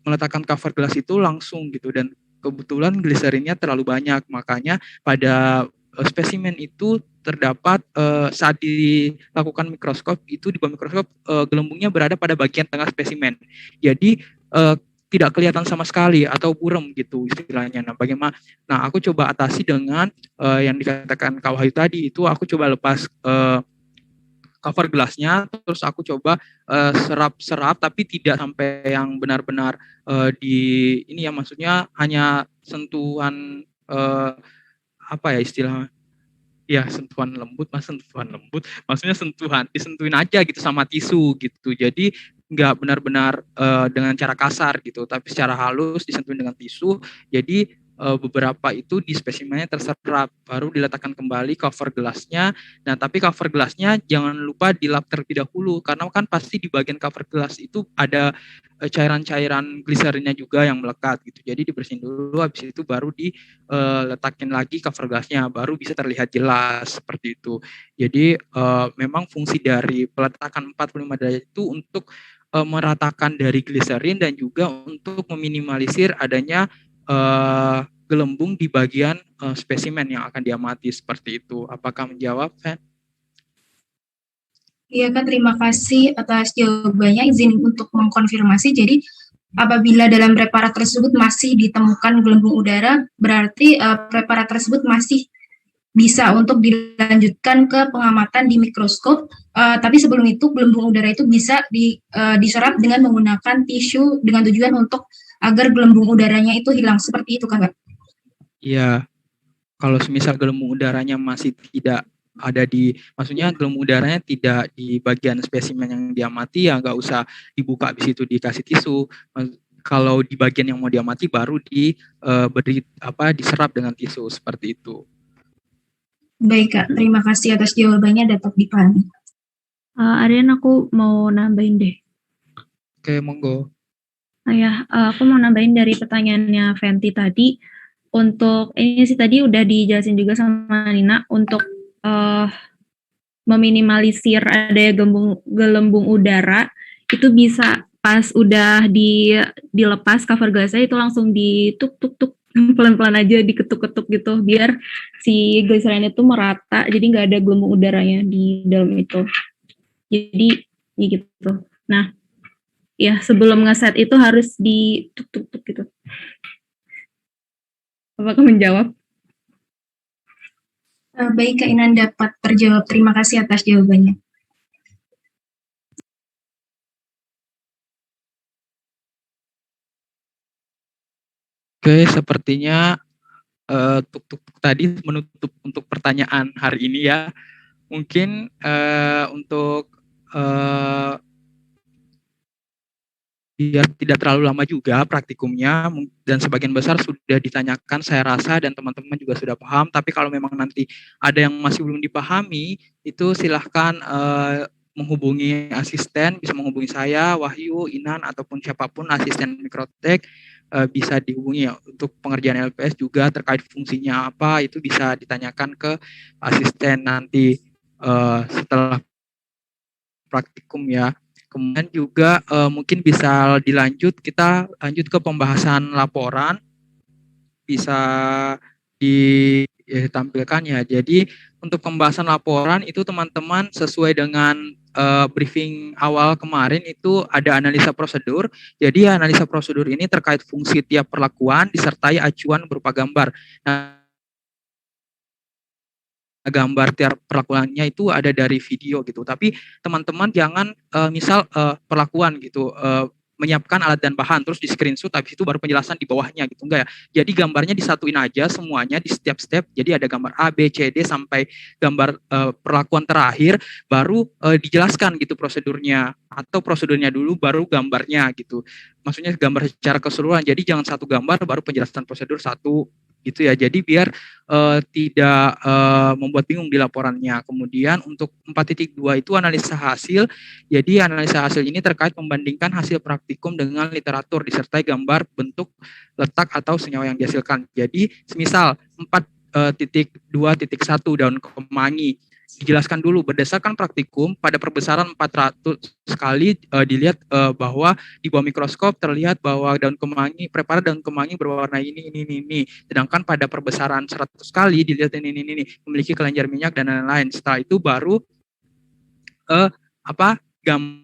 Speaker 1: meletakkan cover glass itu langsung gitu, dan kebetulan gliserinnya terlalu banyak, makanya pada spesimen itu terdapat saat dilakukan mikroskop itu, di bawah mikroskop gelembungnya berada pada bagian tengah spesimen. Jadi tidak kelihatan sama sekali atau buram gitu istilahnya. Nah, bagaimana? Nah, aku coba atasi dengan yang dikatakan Kak Wahyu tadi, itu aku coba lepas cover glassnya, terus aku coba serap-serap, tapi tidak sampai yang benar-benar maksudnya hanya sentuhan istilahnya, ya sentuhan lembut, maksudnya disentuhin aja gitu sama tisu gitu. Jadi nggak benar-benar dengan cara kasar gitu, tapi secara halus disentuhin dengan tisu. Jadi beberapa itu di spesimennya terserap, baru diletakkan kembali cover glassnya. Nah tapi cover glassnya jangan lupa dilap terlebih dahulu, karena kan pasti di bagian cover glass itu ada cairan-cairan gliserinnya juga yang melekat gitu. Jadi dibersihin dulu, habis itu baru diletakin lagi cover glassnya, baru bisa terlihat jelas seperti itu. Jadi memang fungsi dari peletakan 45 derajat itu untuk meratakan dari gliserin dan juga untuk meminimalisir adanya gelembung di bagian spesimen yang akan diamati seperti itu. Apakah menjawab, Fen?
Speaker 9: Iya Kak, terima kasih atas jawabannya. Izin untuk mengkonfirmasi, jadi apabila dalam preparat tersebut masih ditemukan gelembung udara, berarti preparat tersebut masih bisa untuk dilanjutkan ke pengamatan di mikroskop, tapi sebelum itu gelembung udara itu bisa diserap dengan menggunakan tisu dengan tujuan untuk agar gelembung udaranya itu hilang, seperti itu Kak?
Speaker 1: Iya, kalau semisal gelembung udaranya masih tidak ada maksudnya gelembung udaranya tidak di bagian spesimen yang diamati, ya nggak usah dibuka, habis itu dikasih tisu. Kalau di bagian yang mau diamati baru diserap dengan tisu seperti itu.
Speaker 9: Baik Kak, terima kasih atas jawabannya, dapat dipahami.
Speaker 4: Aryan, aku mau nambahin deh.
Speaker 1: Oke, monggo.
Speaker 4: Aku mau nambahin dari pertanyaannya Fenty tadi. Untuk ini sih tadi udah dijelasin juga sama Nina, untuk meminimalisir adanya gelembung udara itu bisa pas udah dilepas cover glassnya itu langsung dituk-tuk-tuk pelan-pelan aja, diketuk-ketuk gitu biar si gliserin itu merata, jadi nggak ada gelembung udaranya di dalam itu. Jadi ya gitu. Nah, ya sebelum ngeset itu harus dituk-tuk-tuk gitu. Apakah menjawab?
Speaker 9: Baik Kak Inan, dapat terjawab. Terima kasih atas jawabannya.
Speaker 1: Oke, sepertinya tuk-tuk tadi menutup untuk pertanyaan hari ini ya. Mungkin untuk biar tidak terlalu lama juga praktikumnya, dan sebagian besar sudah ditanyakan saya rasa dan teman-teman juga sudah paham. Tapi kalau memang nanti ada yang masih belum dipahami, itu silahkan menghubungi asisten, bisa menghubungi saya, Wahyu, Inan, ataupun siapapun asisten Mikrotek, bisa dihubungi ya. Untuk pengerjaan LPS juga terkait fungsinya apa, itu bisa ditanyakan ke asisten nanti setelah praktikum ya. Kemudian juga mungkin bisa kita lanjut ke pembahasan laporan, bisa ditampilkan ya. Jadi untuk pembahasan laporan itu teman-teman sesuai dengan briefing awal kemarin itu ada analisa prosedur. Jadi analisa prosedur ini terkait fungsi tiap perlakuan disertai acuan berupa gambar. Nah, gambar tiap perlakuannya itu ada dari video gitu. Tapi teman-teman jangan misal perlakuan gitu, menyiapkan alat dan bahan terus di screenshot, habis itu baru penjelasan di bawahnya gitu, enggak ya. Jadi gambarnya disatuin aja semuanya di setiap step. Jadi ada gambar A, B, C, D sampai gambar perlakuan terakhir, baru dijelaskan gitu prosedurnya, atau prosedurnya dulu baru gambarnya gitu. Maksudnya gambar secara keseluruhan. Jadi jangan satu gambar baru penjelasan prosedur satu gitu ya. Jadi biar tidak membuat bingung di laporannya. Kemudian untuk 4.2 itu analisa hasil. Jadi analisa hasil ini terkait membandingkan hasil praktikum dengan literatur disertai gambar, bentuk, letak atau senyawa yang dihasilkan. Jadi semisal 4.2.1 daun kemangi, dijelaskan dulu berdasarkan praktikum pada perbesaran 400 kali dilihat bahwa di bawah mikroskop terlihat bahwa preparat daun kemangi berwarna ini. Sedangkan pada perbesaran 100 kali dilihat ini memiliki kelenjar minyak dan lain-lain. Setelah itu baru gambar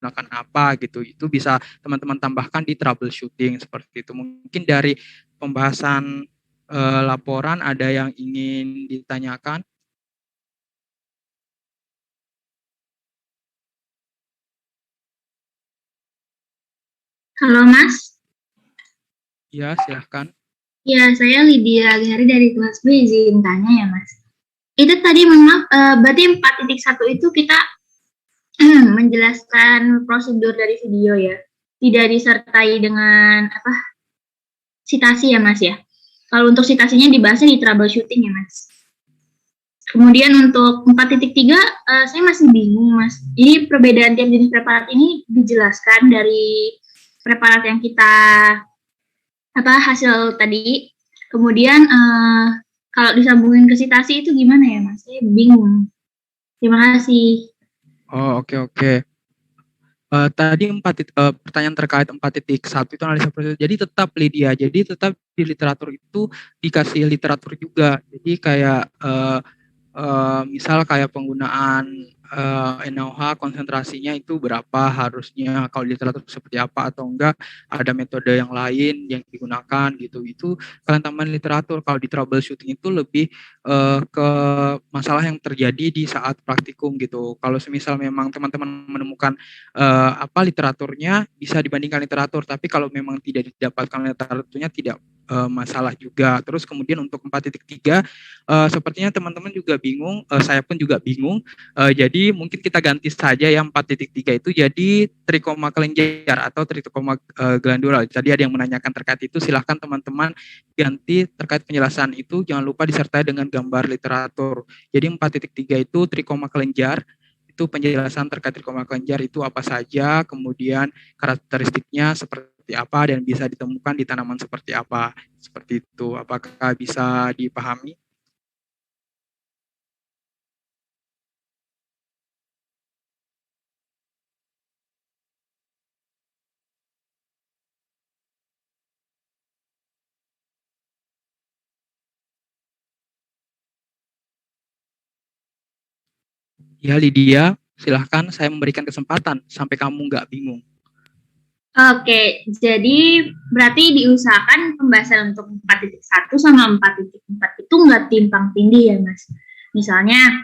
Speaker 1: menggunakan apa gitu, itu bisa teman-teman tambahkan di troubleshooting seperti itu. Mungkin dari pembahasan laporan ada yang ingin ditanyakan?
Speaker 13: Halo Mas.
Speaker 1: Ya, silahkan.
Speaker 13: Ya, saya Lydia Gahari dari kelas B, izin tanya ya Mas. Itu tadi memang berarti 4.1 itu kita menjelaskan prosedur dari video ya, tidak disertai dengan citasi ya Mas ya. Kalau untuk citasinya dibahasnya di troubleshooting ya Mas. Kemudian untuk 4.3 saya masih bingung Mas. Jadi perbedaan tiap jenis preparat ini dijelaskan dari preparat yang kita hasil tadi. Kemudian kalau disambungin ke citasi itu gimana ya Mas? Saya bingung. Terima kasih.
Speaker 1: Oh, oke. Tadi pertanyaan terkait 4.1 itu analisa proses. Jadi tetap Lydia, jadi tetap di literatur itu dikasih literatur juga. Jadi kayak misal kayak penggunaan NaOH konsentrasinya itu berapa harusnya, kalau di literatur seperti apa, atau enggak ada metode yang lain yang digunakan gitu. Itu kalian tambahin literatur. Kalau di troubleshooting itu lebih ke masalah yang terjadi di saat praktikum gitu. Kalau semisal memang teman-teman menemukan literaturnya, bisa dibandingkan literatur, tapi kalau memang tidak didapatkan literaturnya tidak masalah juga. Terus kemudian untuk 4.3 sepertinya teman-teman juga bingung, saya pun juga bingung. Jadi mungkin kita ganti saja yang 4.3 itu jadi trikoma kelenjar atau trikoma glandular. Tadi ada yang menanyakan terkait itu, silahkan teman-teman ganti terkait penjelasan itu, jangan lupa disertai dengan gambar literatur. Jadi 4.3 itu trikoma kelenjar, itu penjelasan terkait trikoma kelenjar itu apa saja, kemudian karakteristiknya seperti apa dan bisa ditemukan di tanaman seperti apa. Seperti itu. Apakah bisa dipahami? Ya Lydia, silahkan, saya memberikan kesempatan sampai kamu nggak bingung.
Speaker 13: Oke, jadi berarti diusahakan pembahasan untuk 4.1 sama 4.4 itu nggak timpang tindih ya Mas. Misalnya,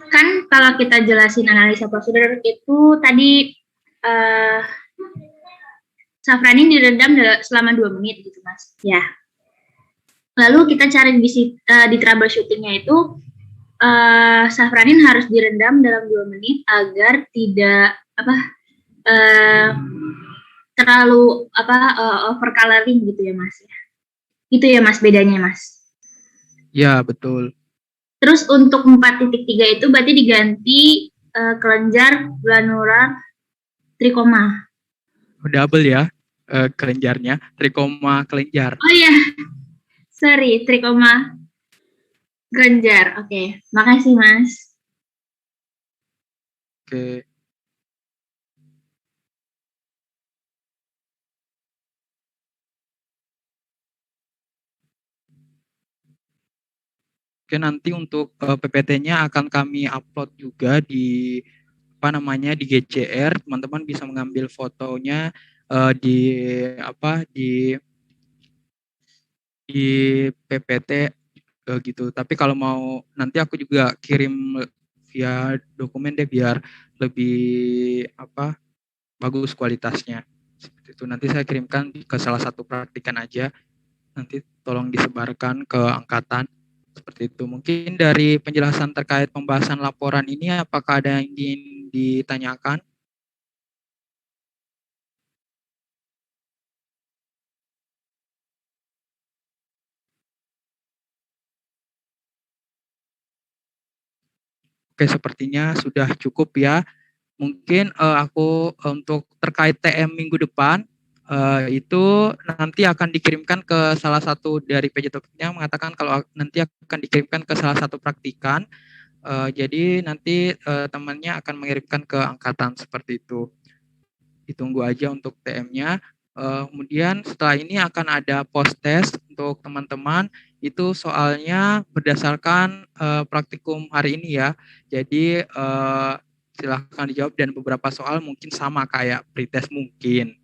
Speaker 13: kan kalau kita jelasin analisa prosedur itu tadi safranin direndam selama 2 menit gitu Mas. Ya. Lalu kita cari di troubleshootingnya itu safranin harus direndam dalam 2 menit agar tidak terlalu overcoloring gitu ya Mas ya. Itu ya Mas bedanya Mas.
Speaker 1: Ya, betul.
Speaker 13: Terus untuk 4.3 itu berarti diganti kelenjar granular trikoma.
Speaker 1: Double ya kelenjarnya, trikoma kelenjar.
Speaker 13: Oh iya. Sorry, trikoma kelenjar. Oke, makasih Mas.
Speaker 1: Oke. Oke, nanti untuk PPT-nya akan kami upload juga di di GCR. Teman-teman bisa mengambil fotonya di PPT gitu. Tapi kalau mau nanti aku juga kirim via dokumen deh biar lebih bagus kualitasnya. Seperti itu. Nanti saya kirimkan ke salah satu praktikan aja. Nanti tolong disebarkan ke angkatan. Seperti itu. Mungkin dari penjelasan terkait pembahasan laporan ini, apakah ada yang ingin ditanyakan? Oke, sepertinya sudah cukup ya. Mungkin aku untuk terkait TM minggu depan, itu nanti akan dikirimkan ke salah satu dari PJ topiknya, mengatakan kalau nanti akan dikirimkan ke salah satu praktikan. Jadi nanti temannya akan mengirimkan ke angkatan seperti itu. Ditunggu aja untuk TM-nya. Kemudian setelah ini akan ada post test untuk teman-teman. Itu soalnya berdasarkan praktikum hari ini ya. Jadi silahkan dijawab, dan beberapa soal mungkin sama kayak pretest mungkin.